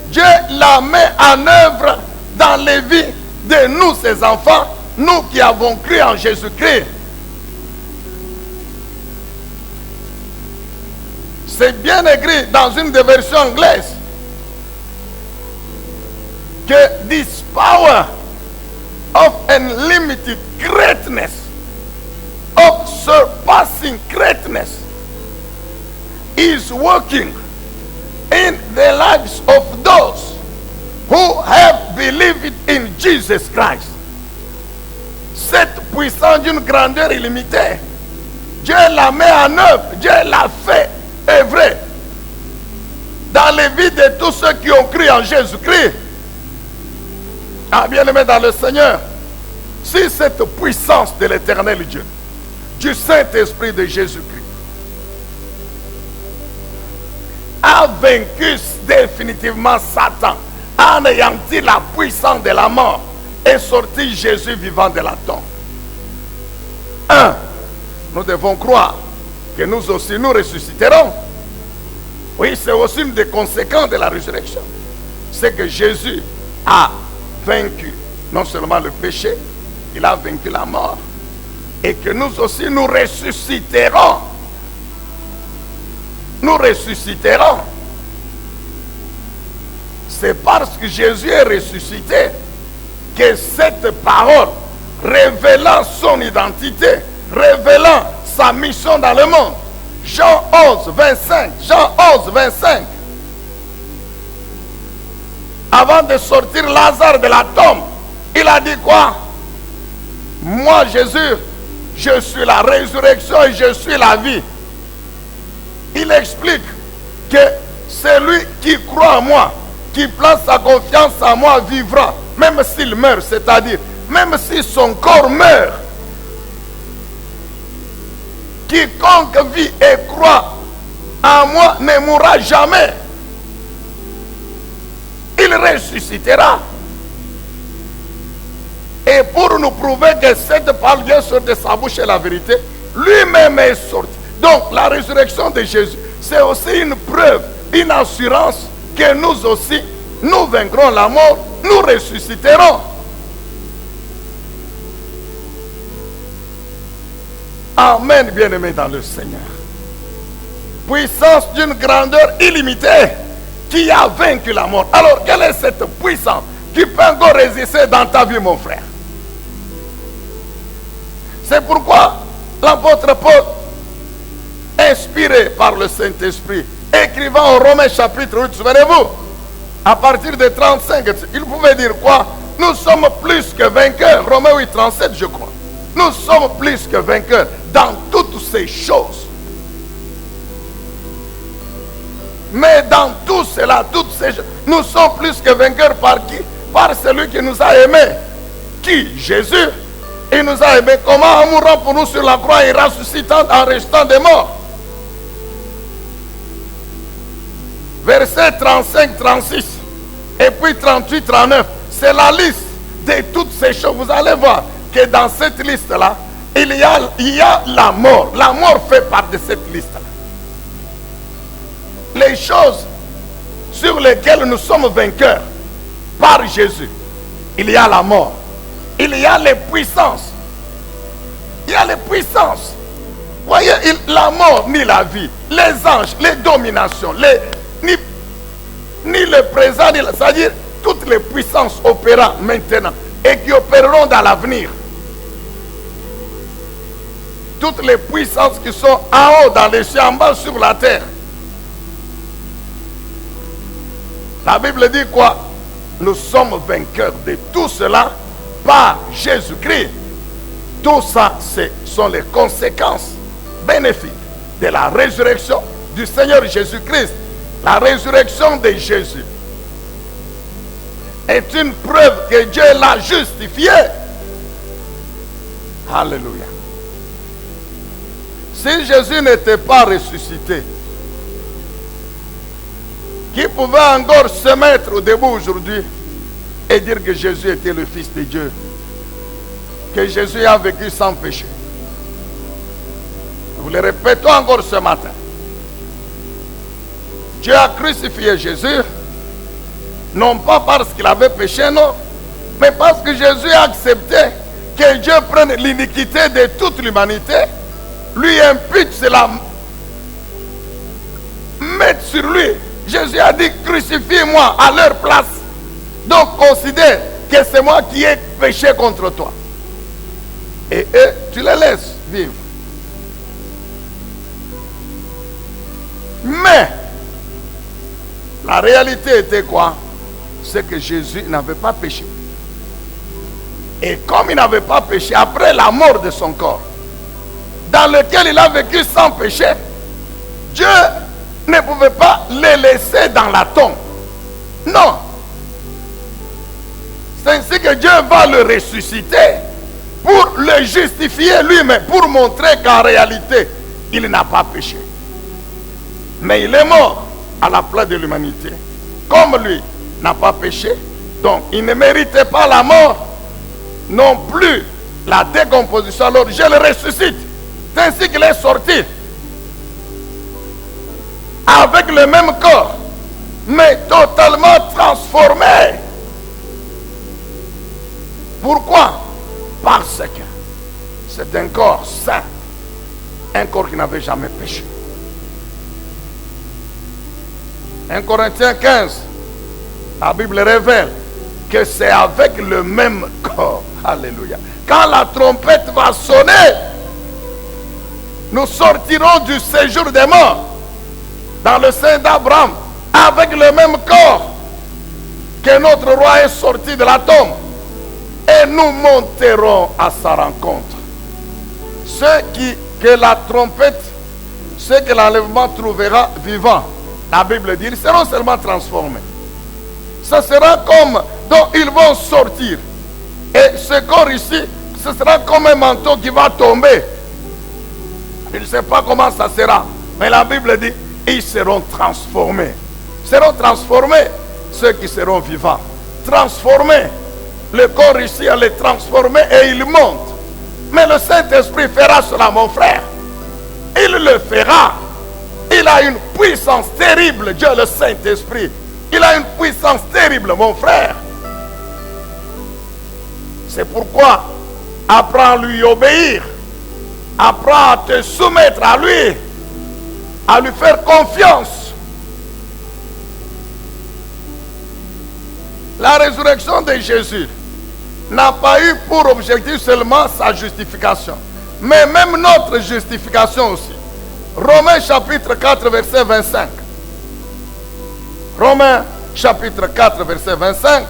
Dieu la met en œuvre dans les vies de nous, ses enfants, nous qui avons cru en Jésus-Christ, c'est bien écrit dans une des versions anglaises que this power of unlimited greatness, of surpassing greatness, is working in the lives of those who have believed in Jesus Christ. Cette puissance d'une grandeur illimitée, Dieu la met en œuvre, Dieu l'a fait œuvrer dans les vies de tous ceux qui ont cru en Jésus-Christ. Ah, bien-aimé dans le Seigneur, si cette puissance de l'éternel Dieu, du Saint-Esprit de Jésus-Christ, a vaincu définitivement Satan, anéanti la puissance de la mort et sorti Jésus vivant de la tombe. Nous devons croire que nous aussi nous ressusciterons. Oui, c'est aussi une des conséquences de la résurrection. C'est que Jésus a vaincu non seulement le péché, il a vaincu la mort, et que nous aussi nous ressusciterons. Nous ressusciterons. C'est parce que Jésus est ressuscité que cette parole, révélant son identité, révélant sa mission dans le monde, Jean 11, 25, Jean 11, 25, avant de sortir Lazare de la tombe, il a dit quoi? Moi, Jésus, je suis la résurrection et je suis la vie. Il explique que celui qui croit en moi, qui place sa confiance en moi, vivra, même s'il meurt, c'est-à-dire, même si son corps meurt. Quiconque vit et croit en moi ne mourra jamais. Il ressuscitera. Et pour nous prouver que cette parole vient sortir de sa bouche est la vérité, lui-même est sorti. Donc la résurrection de Jésus, c'est aussi une preuve, une assurance que nous aussi, nous vaincrons la mort, nous ressusciterons. Amen, bien-aimés dans le Seigneur. Puissance d'une grandeur illimitée qui a vaincu la mort. Alors, quelle est cette puissance qui peut encore résister dans ta vie, mon frère? C'est pourquoi l'apôtre Paul, inspiré par le Saint-Esprit, écrivant au Romains chapitre 8, souvenez-vous, à partir de 35, il pouvait dire quoi? Nous sommes plus que vainqueurs. Romains 8, 37, je crois. Nous sommes plus que vainqueurs dans toutes ces choses. Mais dans tout cela, toutes ces choses, nous sommes plus que vainqueurs par qui? Par celui qui nous a aimés. Qui? Jésus. Il nous a aimés. Comment? En mourant pour nous sur la croix et ressuscitant en restant des morts. Versets 35, 36 et puis 38, 39. C'est la liste de toutes ces choses. Vous allez voir que dans cette liste-là, il y a la mort. La mort fait partie de cette liste-là. Les choses sur lesquelles nous sommes vainqueurs par Jésus, il y a la mort. Il y a les puissances. Il y a les puissances. Voyez, la mort ni la vie, les anges, les dominations, ni le présent, c'est-à-dire toutes les puissances opérant maintenant et qui opéreront dans l'avenir. Toutes les puissances qui sont en haut dans les cieux, en bas sur la terre. La Bible dit quoi? Nous sommes vainqueurs de tout cela par Jésus-Christ. Tout ça, ce sont les conséquences bénéfiques de la résurrection du Seigneur Jésus-Christ. La résurrection de Jésus est une preuve que Dieu l'a justifié. Alléluia. Si Jésus n'était pas ressuscité, qui pouvait encore se mettre debout aujourd'hui et dire que Jésus était le Fils de Dieu, que Jésus a vécu sans péché? Nous le répétons encore ce matin. Dieu a crucifié Jésus, non pas parce qu'il avait péché, non, mais parce que Jésus a accepté que Dieu prenne l'iniquité de toute l'humanité, lui impute cela, mettre sur lui. Jésus a dit, crucifie-moi à leur place. Donc considère que c'est moi qui ai péché contre toi. Et eux, tu les laisses vivre. Mais, la réalité était quoi? C'est que Jésus n'avait pas péché. Et comme il n'avait pas péché, après la mort de son corps, dans lequel il a vécu sans péché, Dieu ne pouvait pas les laisser dans la tombe. Non. C'est ainsi que Dieu va le ressusciter pour le justifier lui-même, pour montrer qu'en réalité, il n'a pas péché. Mais il est mort à la place de l'humanité. Comme lui n'a pas péché, donc il ne méritait pas la mort, non plus la décomposition. Alors je le ressuscite. C'est ainsi qu'il est sorti. Avec le même corps, mais totalement transformé. Pourquoi? Parce que c'est un corps saint, un corps qui n'avait jamais péché. 1 Corinthiens 15, la Bible révèle que c'est avec le même corps. Alléluia. Quand la trompette va sonner, nous sortirons du séjour des morts dans le sein d'Abraham avec le même corps que notre roi est sorti de la tombe. Et nous monterons à sa rencontre. Ceux que la trompette, ceux que l'enlèvement trouvera vivants, la Bible dit, ils seront seulement transformés. Ce sera comme, donc ils vont sortir. Et ce corps ici, ce sera comme un manteau qui va tomber. Je ne sais pas comment ça sera. Mais la Bible dit, ils seront transformés. Seront transformés ceux qui seront vivants. Transformés. Le corps ici, elle est transformé et il monte. Mais le Saint-Esprit fera cela, mon frère. Il le fera. Il a une puissance terrible, Dieu le Saint-Esprit. Il a une puissance terrible, mon frère. C'est pourquoi apprends à lui obéir. Apprends à te soumettre à lui. À lui faire confiance. La résurrection de Jésus n'a pas eu pour objectif seulement sa justification, mais même notre justification aussi. Romains chapitre 4 verset 25. Romains chapitre 4 verset 25.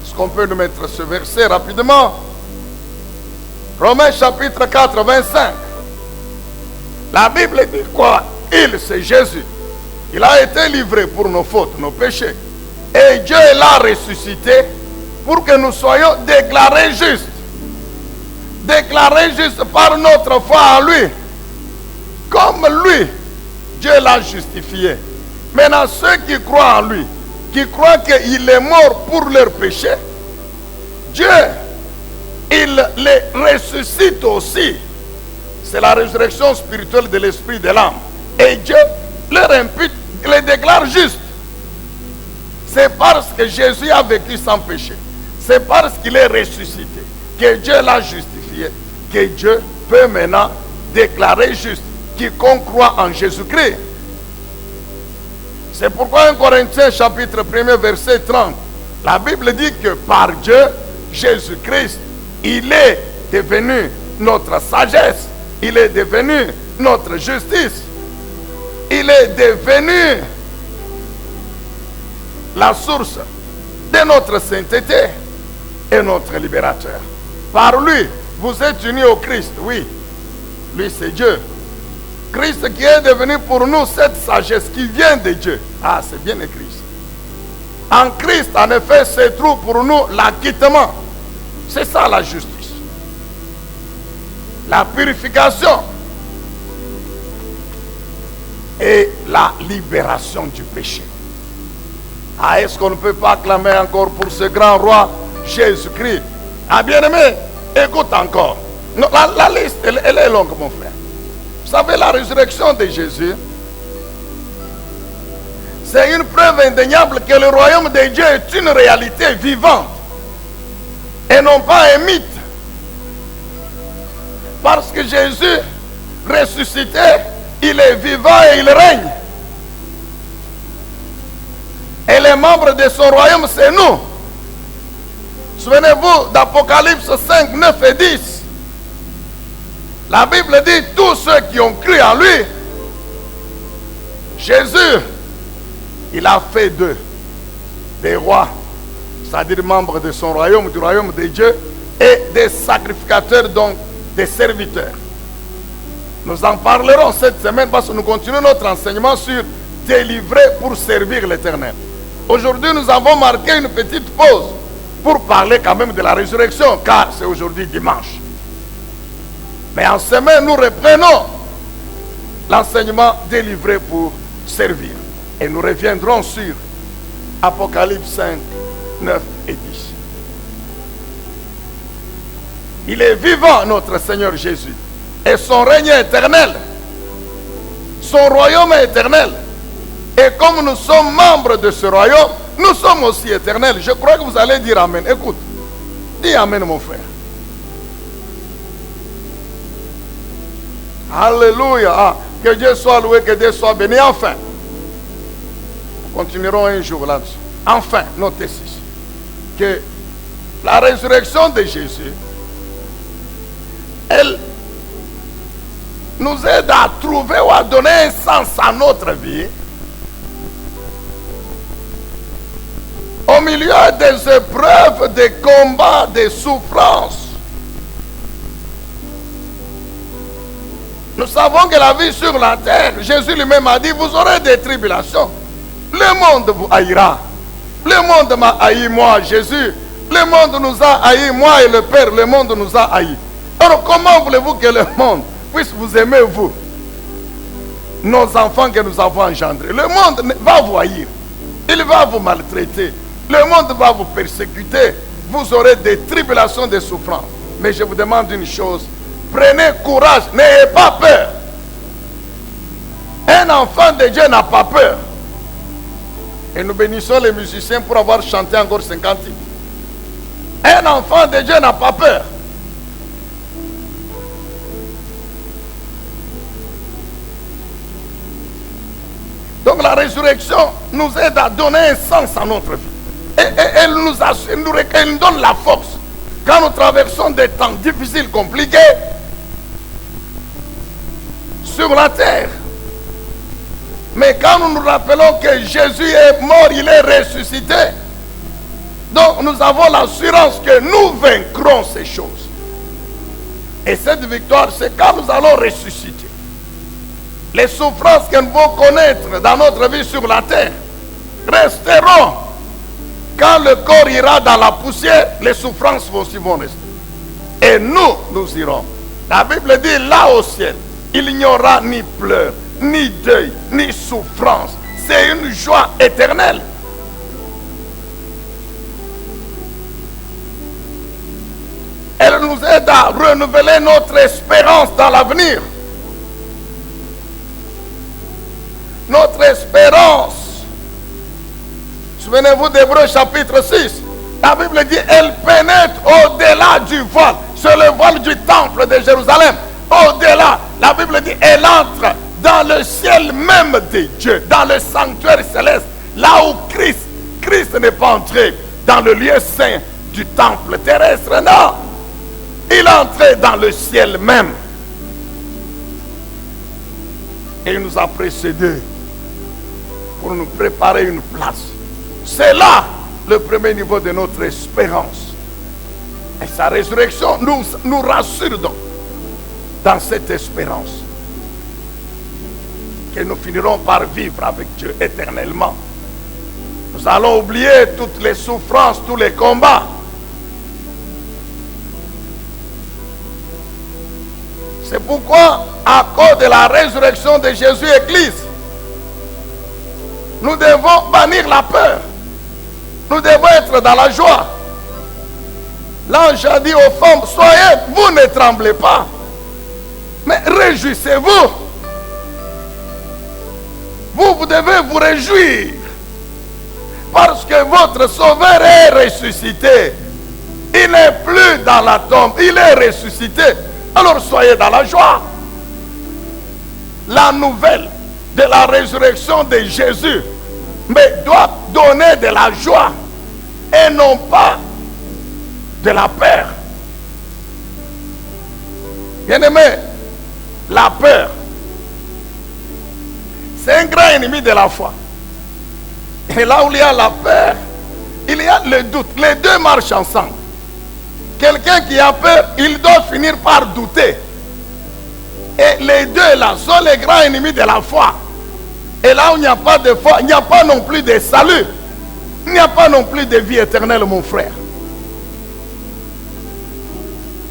Est-ce qu'on peut nous mettre ce verset rapidement? Romains chapitre 4 25. La Bible dit quoi? Il, c'est Jésus. Il a été livré pour nos fautes, nos péchés. Et Dieu l'a ressuscité pour que nous soyons déclarés justes. Déclarés justes par notre foi en lui. Comme lui, Dieu l'a justifié. Maintenant, ceux qui croient en lui, qui croient qu'il est mort pour leurs péchés, Dieu, il les ressuscite aussi. C'est la résurrection spirituelle de l'esprit de l'âme. Et Dieu leur impute, les déclare justes. C'est parce que Jésus a vécu sans péché. C'est parce qu'il est ressuscité que Dieu l'a justifié, que Dieu peut maintenant déclarer juste quiconque croit en Jésus-Christ. C'est pourquoi 1 Corinthiens chapitre 1 verset 30, la Bible dit que par Dieu, Jésus-Christ, il est devenu notre sagesse, il est devenu notre justice, il est devenu la source de notre sainteté et notre libérateur. Par lui, vous êtes unis au Christ, oui. Lui, c'est Dieu. Christ qui est devenu pour nous cette sagesse qui vient de Dieu. Ah, c'est bien écrit. En Christ, en effet, se trouve pour nous l'acquittement. C'est ça la justice. La purification et la libération du péché. Ah, est-ce qu'on ne peut pas clamer encore pour ce grand roi Jésus-Christ? Ah, bien-aimé, écoute encore. Non, la liste, elle est longue, mon frère. Vous savez, la résurrection de Jésus, c'est une preuve indéniable que le royaume de Dieu est une réalité vivante et non pas un mythe. Parce que Jésus, ressuscité, il est vivant et il règne. Et les membres de son royaume, c'est nous. Souvenez-vous d'Apocalypse 5, 9 et 10. La Bible dit, tous ceux qui ont cru en lui, Jésus, il a fait d'eux des rois, c'est-à-dire membres de son royaume, du royaume de Dieu, et des sacrificateurs, donc des serviteurs. Nous en parlerons cette semaine parce que nous continuons notre enseignement sur délivrer pour servir l'Éternel. Aujourd'hui, nous avons marqué une petite pause pour parler quand même de la résurrection, car c'est aujourd'hui dimanche. Mais en semaine, nous reprenons l'enseignement délivré pour servir. Et nous reviendrons sur Apocalypse 5, 9 et 10. Il est vivant, notre Seigneur Jésus. Et son règne est éternel. Son royaume est éternel. Et comme nous sommes membres de ce royaume, nous sommes aussi éternels. Je crois que vous allez dire Amen. Écoute, dis Amen, mon frère. Alléluia. Ah, que Dieu soit loué, que Dieu soit béni. Enfin, nous continuerons un jour là-dessus. Enfin, notez ceci, que la résurrection de Jésus, elle nous aide à trouver ou à donner un sens à notre vie au milieu des épreuves, des combats, des souffrances. Nous savons que la vie sur la terre, Jésus lui-même a dit, vous aurez des tribulations. Le monde vous haïra. Le monde m'a haï, moi, Jésus. Le monde nous a haï, moi et le Père, le monde nous a haï. Alors comment voulez-vous que le monde puisse vous aimer, vous, nos enfants que nous avons engendrés? Le monde va vous haïr. Il va vous maltraiter. Le monde va vous persécuter. Vous aurez des tribulations, des souffrances. Mais je vous demande une chose. Prenez courage, n'ayez pas peur. Un enfant de Dieu n'a pas peur. Et nous bénissons les musiciens pour avoir chanté encore 50 titres. Un enfant de Dieu n'a pas peur. Donc la résurrection nous aide à donner un sens à notre vie. Et elle nous donne la force. Quand nous traversons des temps difficiles, compliqués, sur la terre. Mais quand nous nous rappelons que Jésus est mort, il est ressuscité, donc nous avons l'assurance que nous vaincrons ces choses. Et cette victoire, c'est quand nous allons ressusciter. Les souffrances que nous allons connaître dans notre vie sur la terre resteront. Quand le corps ira dans la poussière, les souffrances aussi vont rester. Et nous irons. La Bible dit, là au ciel, il n'y aura ni pleurs, ni deuil, ni souffrance. C'est une joie éternelle. Elle nous aide à renouveler notre espérance dans l'avenir. Notre espérance. Souvenez-vous d'Hébreux chapitre 6. La Bible dit, elle pénètre au-delà du voile. C'est le voile du temple de Jérusalem. Au-delà, la Bible dit, elle entre dans le ciel même de Dieu, dans le sanctuaire céleste, là où Christ n'est pas entré dans le lieu saint du temple terrestre, non. Il est entré dans le ciel même. Et il nous a précédés pour nous préparer une place. C'est là le premier niveau de notre espérance. Et sa résurrection nous rassure donc dans cette espérance que nous finirons par vivre avec Dieu éternellement. Nous allons oublier toutes les souffrances, tous les combats. C'est pourquoi, à cause de la résurrection de Jésus Église, nous devons bannir la peur. Nous devons être dans la joie. L'ange a dit aux femmes, soyez, vous ne tremblez pas, mais réjouissez-vous. Vous devez vous réjouir, parce que votre Sauveur est ressuscité. Il n'est plus dans la tombe, il est ressuscité. Alors soyez dans la joie. La nouvelle de la résurrection de Jésus mais doit donner de la joie et non pas de la peur. Bien-aimé, la peur, c'est un grand ennemi de la foi. Et là où il y a la peur, il y a le doute. Les deux marchent ensemble. Quelqu'un qui a peur, il doit finir par douter. Et les deux là sont les grands ennemis de la foi. Et là où il n'y a pas de foi, il n'y a pas non plus de salut. Il n'y a pas non plus de vie éternelle, mon frère.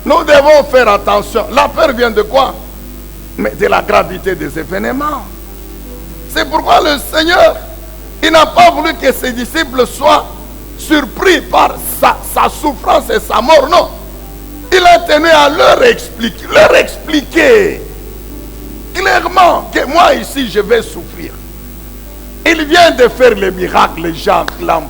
Nous devons faire attention. La peur vient de quoi? Mais de la gravité des événements. C'est pourquoi le Seigneur, il n'a pas voulu que ses disciples soient surpris par sa souffrance et sa mort. Non. Il a tenu à leur expliquer clairement que moi ici je vais souffrir. Il vient de faire les miracles, les gens clament.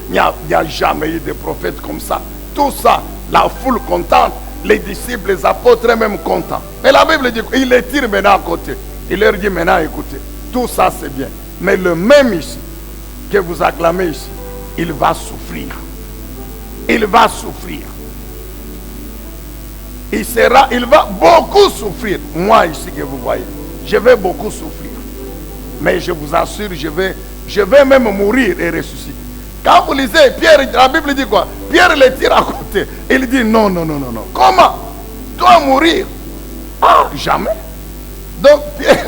Il n'y a jamais eu de prophète comme ça. Tout ça, la foule contente, les disciples, les apôtres même contents. Mais la Bible dit qu'il les tire maintenant à côté. Il leur dit maintenant, écoutez, tout ça c'est bien. Mais le même ici, que vous acclamez ici, il va souffrir. Il va souffrir. Il va beaucoup souffrir. Moi ici que vous voyez, je vais beaucoup souffrir. Mais je vous assure, je vais même mourir et ressusciter. Quand vous lisez Pierre, la Bible dit quoi? Pierre le tire à côté. Il dit non, non, non, non, non. Comment? Toi mourir? Ah, jamais. Donc Pierre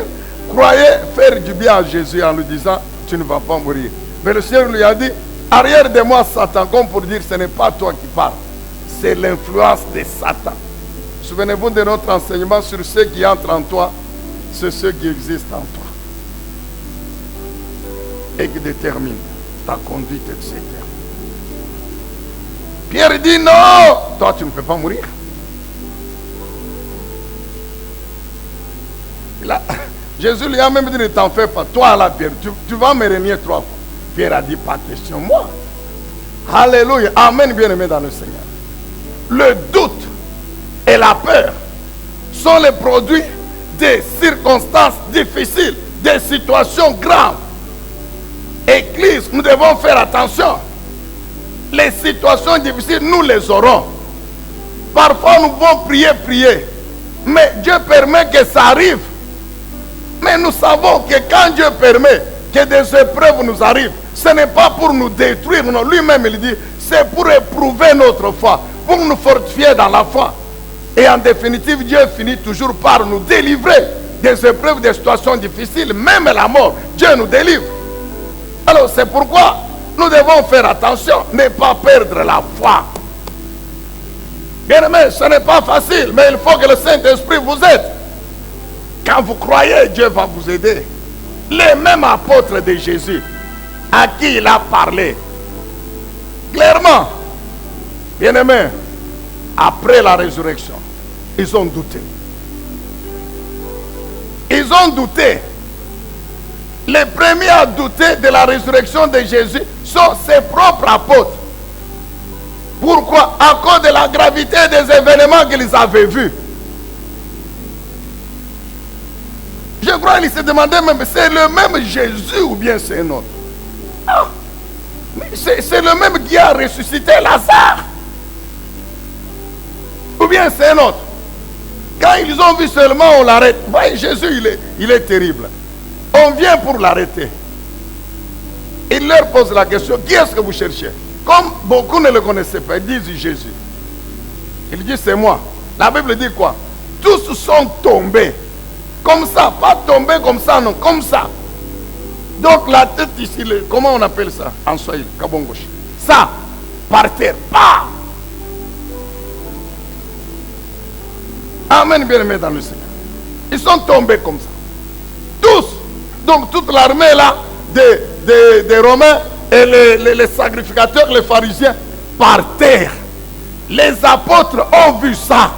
croyait faire du bien à Jésus en lui disant, tu ne vas pas mourir. Mais le Seigneur lui a dit, arrière de moi Satan, comme pour dire, ce n'est pas toi qui parles. C'est l'influence de Satan. Souvenez-vous de notre enseignement sur ceux qui entrent en toi, c'est ceux qui existent en toi. Et qui déterminent ta conduite, etc. Pierre dit non, toi tu ne peux pas mourir. Là, Jésus lui a même dit ne t'en fais pas, toi là Pierre, tu vas me renier 3 fois. Pierre a dit pas question, moi. Alléluia, amen, bien-aimé dans le Seigneur. Le doute et la peur sont les produits des circonstances difficiles, des situations graves. Église, nous devons faire attention. Les situations difficiles, nous les aurons. Parfois, nous pouvons prier. Mais Dieu permet que ça arrive. Mais nous savons que quand Dieu permet que des épreuves nous arrivent, ce n'est pas pour nous détruire. Non, lui-même, il dit, c'est pour éprouver notre foi, pour nous fortifier dans la foi. Et en définitive, Dieu finit toujours par nous délivrer des épreuves, des situations difficiles. Même la mort, Dieu nous délivre. Alors c'est pourquoi nous devons faire attention, ne pas perdre la foi. Bien aimé, ce n'est pas facile, mais il faut que le Saint-Esprit vous aide. Quand vous croyez, Dieu va vous aider. Les mêmes apôtres de Jésus, à qui il a parlé, clairement, bien aimé, après la résurrection, ils ont douté. Ils ont douté. Les premiers à douter de la résurrection de Jésus sont ses propres apôtres. Pourquoi? À cause de la gravité des événements qu'ils avaient vus. Je crois qu'ils se demandaient même, c'est le même Jésus ou bien c'est un autre? Ah, c'est le même qui a ressuscité Lazare. Ou bien c'est un autre? Quand ils ont vu seulement, on l'arrête. Voyez, Jésus, il est terrible. On vient pour l'arrêter. Il leur pose la question, qui est-ce que vous cherchez? Comme beaucoup ne le connaissaient pas, ils disent Jésus. Il dit, c'est moi. La Bible dit quoi? Tous sont tombés. Comme ça, pas tombés comme ça, non, comme ça. Donc la tête ici, comment on appelle ça en Swahili, Kabongoshi? Ça, par terre, pas. Amen, bien-aimé dans le Seigneur. Ils sont tombés comme ça. Tous. Donc toute l'armée là, des Romains et les sacrificateurs, les pharisiens, par terre. Les apôtres ont vu ça.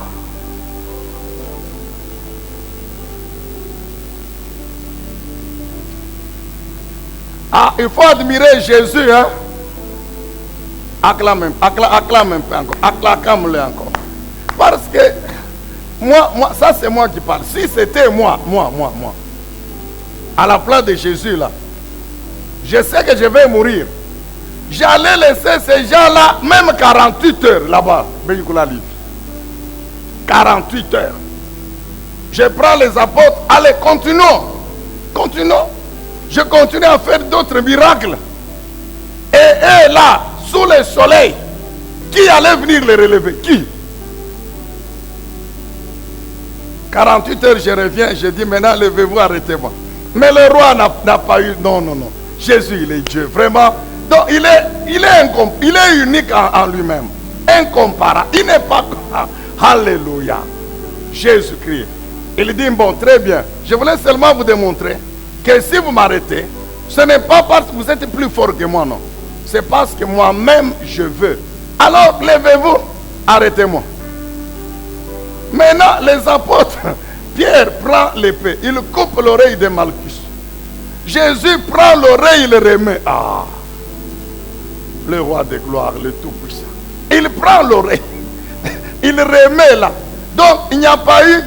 Ah, il faut admirer Jésus, hein. Acclame un peu encore. Acclame-le encore. Parce que moi, ça c'est moi qui parle. Si c'était moi, à la place de Jésus là, je sais que je vais mourir. J'allais laisser ces gens-là, même 48 heures là-bas. 48 heures. Je prends les apôtres, allez, continuons. Je continue à faire d'autres miracles. Et là, sous le soleil, qui allait venir les relever? Qui? 48 heures, je reviens, je dis maintenant, levez-vous, arrêtez-moi. Mais le roi n'a pas eu, non. Jésus, il est Dieu, vraiment. Donc, il est unique en lui-même. Incomparable. Il n'est pas... Alléluia. Jésus-Christ. Il dit, bon, très bien. Je voulais seulement vous démontrer que si vous m'arrêtez, ce n'est pas parce que vous êtes plus fort que moi, non. C'est parce que moi-même, je veux. Alors, levez-vous, arrêtez-moi. Maintenant, les apôtres, Pierre prend l'épée, il coupe l'oreille de Malchus. Jésus prend l'oreille, il remet. Ah, le roi de gloire, le tout-puissant. Il prend l'oreille, il remet là. Donc, il n'y a pas eu,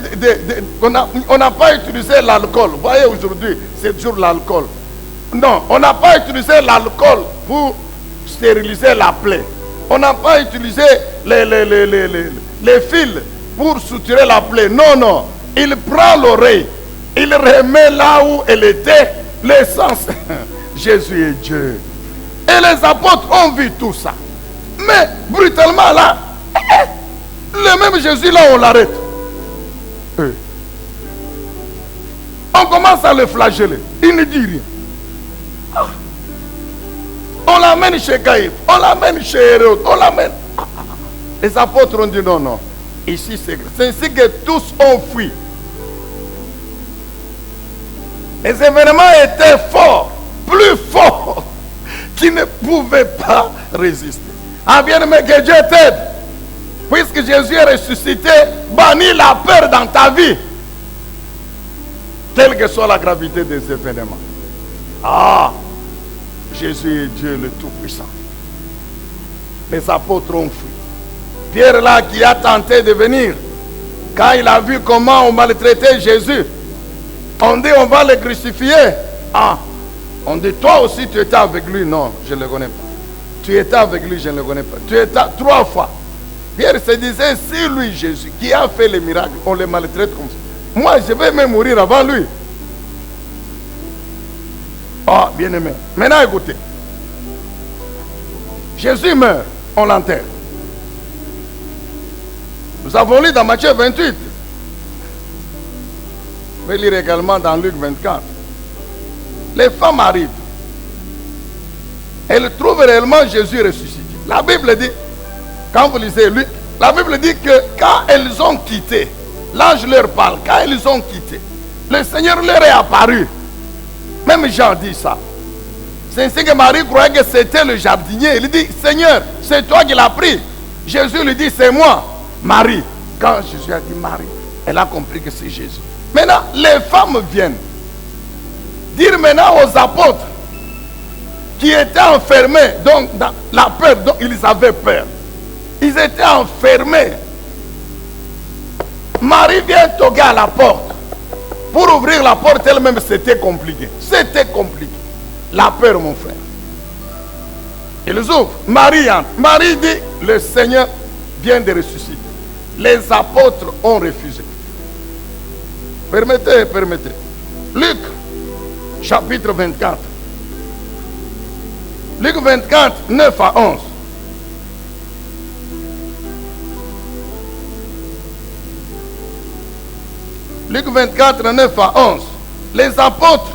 on n'a pas utilisé l'alcool. Vous voyez, aujourd'hui, c'est toujours l'alcool. Non, on n'a pas utilisé l'alcool pour stériliser la plaie. On n'a pas utilisé les fils pour suturer la plaie. Non. Il prend l'oreille, il remet là où elle était, l'essence. Jésus est Dieu. Et les apôtres ont vu tout ça. Mais brutalement là, le même Jésus là, on l'arrête. On commence à le flageller. Il ne dit rien. On l'amène chez Caïphe, on l'amène chez Hérode, on l'amène. Les apôtres ont dit non. Ici c'est ainsi que tous ont fui. Les événements étaient forts, plus forts, qui ne pouvaient pas résister. Ah bien-aimé, que Dieu t'aide. Puisque Jésus est ressuscité, bannis la peur dans ta vie. Quelle que soit la gravité des événements. Ah, Jésus est Dieu le Tout-Puissant. Les apôtres ont fui. Pierre là qui a tenté de venir, quand il a vu comment on maltraitait Jésus, on dit on va le crucifier. Ah, on dit toi aussi tu étais avec lui. Non, je ne le connais pas. Tu étais avec lui, je ne le connais pas. Tu étais 3 fois. Pierre se disait, si lui Jésus qui a fait les miracles, on le maltraite comme ça. Moi je vais même mourir avant lui. Ah, bien aimé. Maintenant écoutez. Jésus meurt, on l'enterre. Nous avons lu dans Matthieu 28. Je vais lire également dans Luc 24. Les femmes arrivent. Elles trouvent réellement Jésus ressuscité. La Bible dit, quand vous lisez Luc, la Bible dit que quand elles ont quitté, l'ange leur parle, quand elles ont quitté, le Seigneur leur est apparu. Même Jean dit ça. C'est ainsi que Marie croyait que c'était le jardinier. Il dit, Seigneur, c'est toi qui l'as pris. Jésus lui dit, c'est moi, Marie. Quand Jésus a dit Marie, elle a compris que c'est Jésus. Maintenant, les femmes viennent dire maintenant aux apôtres qui étaient enfermés, donc dans la peur, donc ils avaient peur. Ils étaient enfermés. Marie vient toquer à la porte. Pour ouvrir la porte elle-même, c'était compliqué. C'était compliqué. La peur, mon frère. Ils ouvrent. Marie entre. Marie dit, le Seigneur vient de ressusciter. Les apôtres ont refusé. Permettez. Luc, chapitre 24. Luc 24, 9 à 11. Luc 24, 9 à 11. Les apôtres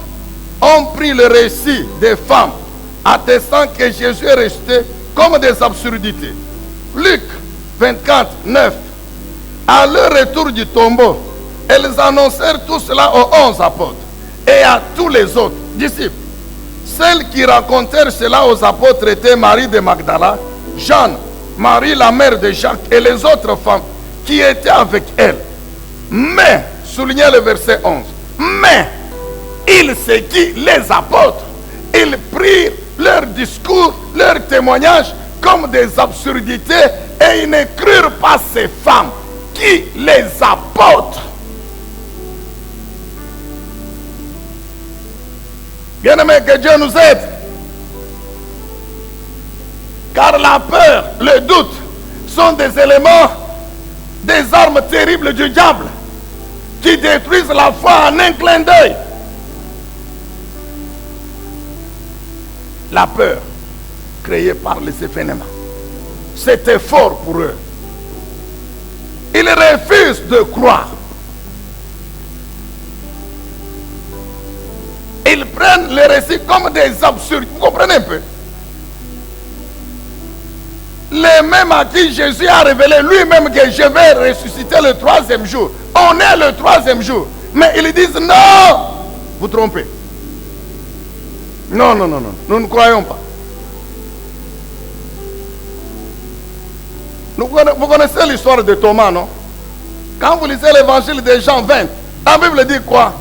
ont pris le récit des femmes attestant que Jésus est resté comme des absurdités. Luc 24, 9. À leur retour du tombeau, elles annoncèrent tout cela aux 11 apôtres et à tous les autres disciples. Celles qui racontèrent cela aux apôtres étaient Marie de Magdala, Jeanne, Marie la mère de Jacques et les autres femmes qui étaient avec elle. Mais, soulignez le verset 11, mais ils séquient les apôtres. Ils prirent leur discours, leur témoignage comme des absurdités et ils ne crurent pas ces femmes. qui les apôtres. Bien-aimés, que Dieu nous aide. Car la peur, le doute sont des éléments, des armes terribles du diable qui détruisent la foi en un clin d'œil. La peur créée par les événements, c'était fort pour eux. Ils refusent de croire. Ils prennent les récits comme des absurdes. Vous comprenez un peu? Les mêmes à qui Jésus a révélé lui-même que je vais ressusciter le 3e jour. On est le 3e jour. Mais ils disent non. Vous trompez. Non, non, non, non. Nous ne croyons pas. Vous connaissez l'histoire de Thomas, non? Quand vous lisez l'évangile de Jean 20, la Bible dit quoi?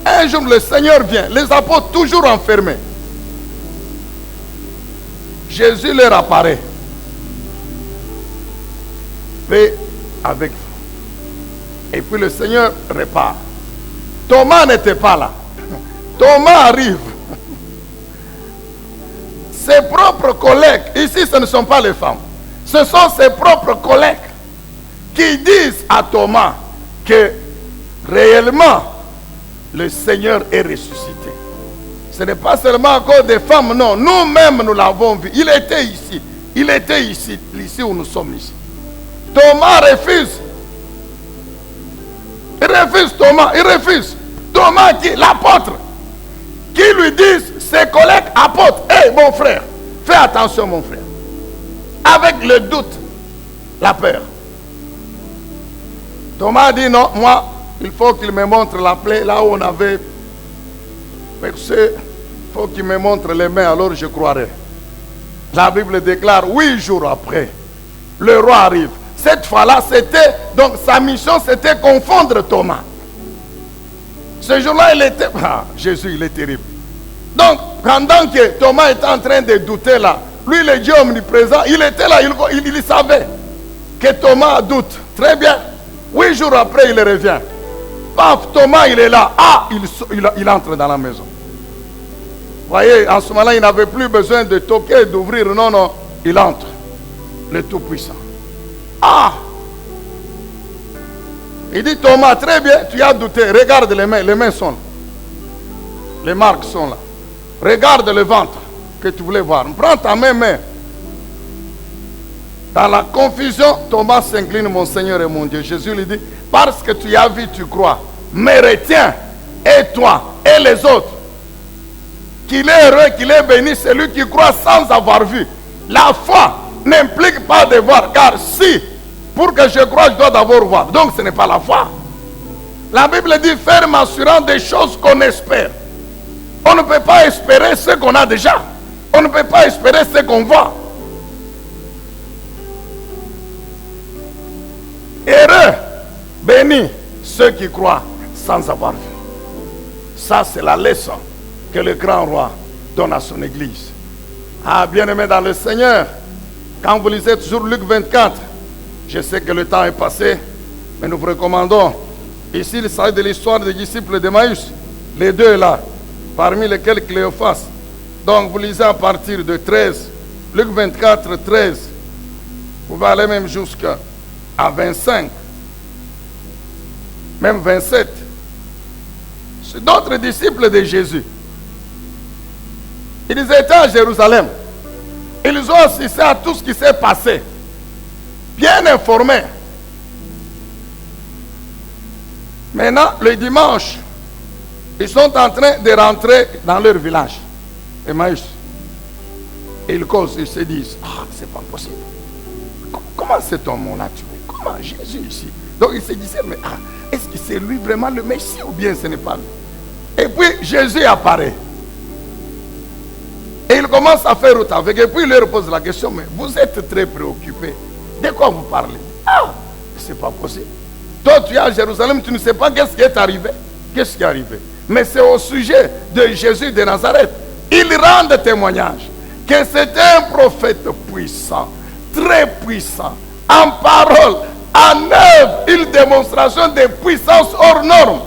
Un jour, le Seigneur vient, les apôtres toujours enfermés. Jésus leur apparaît. Paix avec vous. Et puis le Seigneur repart. Thomas n'était pas là. Thomas arrive. Ses propres collègues, ici ce ne sont pas les femmes, ce sont ses propres collègues qui disent à Thomas que réellement le Seigneur est ressuscité. Ce n'est pas seulement à cause des femmes, non. Nous-mêmes, nous l'avons vu. Il était ici. Il était ici, ici où nous sommes ici. Thomas refuse. Il refuse Thomas. Il refuse. Thomas qui, l'apôtre, qui lui disent, ses collègues apôtres, hé mon frère, fais attention mon frère. Avec le doute, la peur. Thomas dit non, moi, il faut qu'il me montre la plaie là où on avait percé. Il faut qu'il me montre les mains, alors je croirai. La Bible déclare 8 jours après, le roi arrive. Cette fois-là, c'était, donc sa mission, c'était confondre Thomas. Ce jour-là, il était, Jésus, il est terrible. Donc, pendant que Thomas était en train de douter là, lui, le Dieu omniprésent, il était là, il savait que Thomas doute. Très bien. 8 jours après, il revient. Paf, Thomas, il est là. Ah, il entre dans la maison. Vous voyez, en ce moment-là, il n'avait plus besoin de toquer, d'ouvrir. Non, non, il entre. Le Tout-Puissant. Ah! Il dit, Thomas, très bien, tu as douté. Regarde les mains sont là. Les marques sont là. Regarde le ventre que tu voulais voir. Prends ta main. Dans la confusion, Thomas s'incline, mon Seigneur et mon Dieu. Jésus lui dit, parce que tu as vu, tu crois. Mais retiens, et toi, et les autres, qu'il est heureux, qu'il est béni, celui qui croit sans avoir vu. La foi n'implique pas de voir, car si, pour que je croie, je dois d'abord voir. Donc ce n'est pas la foi. La Bible dit, ferme assurant des choses qu'on espère. On ne peut pas espérer ce qu'on a déjà. On ne peut pas espérer ce qu'on voit. Heureux, bénis ceux qui croient sans avoir vu. Ça, c'est la leçon que le grand roi donne à son église. Ah, bien-aimés dans le Seigneur, quand vous lisez toujours Luc 24, je sais que le temps est passé, mais nous vous recommandons. Ici, il s'agit de l'histoire des disciples d'Emmaüs, les deux là, parmi lesquels Cléophas. Donc, vous lisez à partir de 13, Luc 24, 13. Vous pouvez aller même jusqu'à 25, même 27. C'est d'autres disciples de Jésus. Ils étaient à Jérusalem. Ils ont assisté à tout ce qui s'est passé. Bien informés. Maintenant, le dimanche, ils sont en train de rentrer dans leur village, Emmaüs. Et ils causent, ils se disent, ah, c'est pas possible. Comment cet homme-là tué? Comment Jésus ici? Donc ils se disaient, mais est-ce que c'est lui vraiment le Messie ou bien ce n'est pas lui? Et puis Jésus apparaît. Et il commence à faire route avec. Et puis il leur pose la question, mais vous êtes très préoccupés. De quoi vous parlez? Ah, c'est pas possible. Toi, tu es à Jérusalem, tu ne sais pas qu'est-ce qui est arrivé. Qu'est-ce qui est arrivé? Mais c'est au sujet de Jésus de Nazareth. Ils rendent témoignage que c'était un prophète puissant, très puissant, en parole, en preuve, une démonstration de puissance hors norme.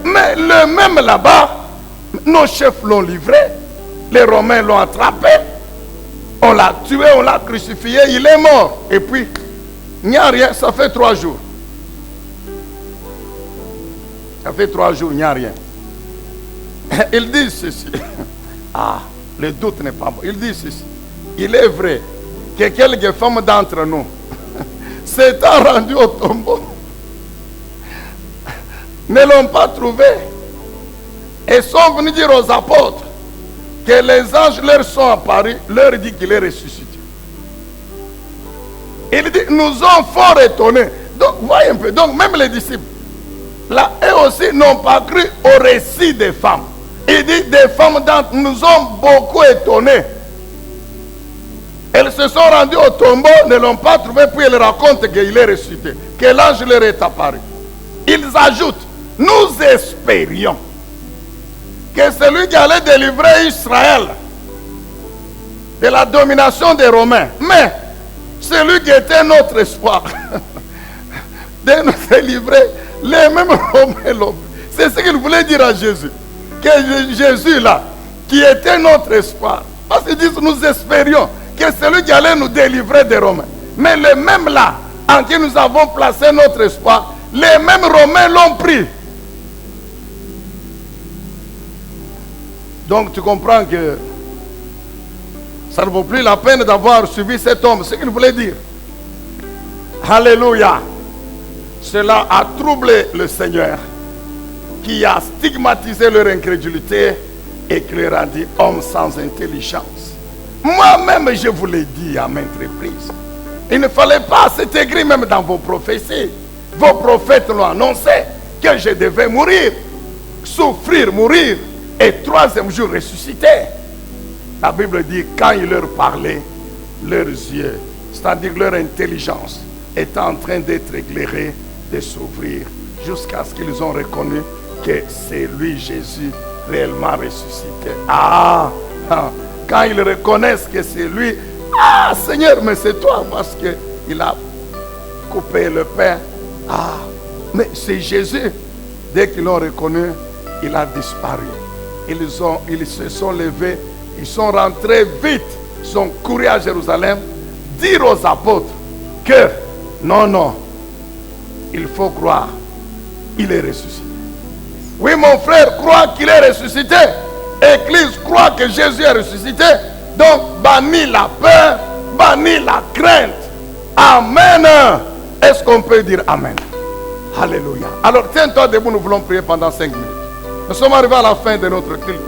Mais le même là-bas, nos chefs l'ont livré, les Romains l'ont attrapé, on l'a tué, on l'a crucifié, il est mort. Et puis, il n'y a rien, ça fait 3 jours. Ça fait 3 jours, il n'y a rien. Ils disent ceci. Ah, le doute n'est pas bon. Ils disent ceci. Il est vrai que quelques femmes d'entre nous s'étant rendues au tombeau, ne l'ont pas trouvé et sont venus dire aux apôtres que les anges leur sont apparus, leur dit qu'il est ressuscité. Il dit, nous ont fort étonnés. Donc, voyez un peu, donc même les disciples, là, eux aussi n'ont pas cru au récit des femmes. Il dit, des femmes d'entre nous ont beaucoup étonnés. Elles se sont rendues au tombeau, ne l'ont pas trouvé, puis elles racontent qu'il est ressuscité, que l'ange leur est apparu. Ils ajoutent, nous espérions que celui qui allait délivrer Israël de la domination des Romains, mais celui qui était notre espoir de nous délivrer, les mêmes Romains l'ont. C'est ce qu'il voulait dire à Jésus. Que Jésus là, qui était notre espoir, parce qu'ils disent nous espérions que celui qui allait nous délivrer des Romains, mais les mêmes là en qui nous avons placé notre espoir, les mêmes Romains l'ont pris. Donc tu comprends que ça ne vaut plus la peine d'avoir suivi cet homme, ce qu'il voulait dire. Alléluia. Cela a troublé le Seigneur, qui a stigmatisé leur incrédulité et qui leur a dit, homme sans intelligence. Moi-même, je vous l'ai dit à maintes reprises. Il ne fallait pas, c'est écrit même dans vos prophéties. Vos prophètes l'ont annoncé, que je devais mourir, souffrir, mourir, et 3e jour ressusciter. La Bible dit, quand il leur parlait, leurs yeux, c'est-à-dire leur intelligence, était en train d'être éclairée, de s'ouvrir, jusqu'à ce qu'ils ont reconnu que c'est lui, Jésus, réellement ressuscité. Quand ils reconnaissent que c'est lui, Seigneur, mais c'est toi, parce qu'il a coupé le pain. Mais c'est Jésus. Dès qu'ils l'ont reconnu, il a disparu. Ils se sont levés, ils sont rentrés vite, ils sont courus à Jérusalem, dire aux apôtres que non, il faut croire, il est ressuscité. Oui, mon frère, croit qu'il est ressuscité. Église croit que Jésus est ressuscité. Donc, bannis la peur, bannis la crainte. Amen. Est-ce qu'on peut dire Amen? Alléluia. Alors, tiens-toi debout, nous voulons prier pendant 5 minutes. Nous sommes arrivés à la fin de notre culte.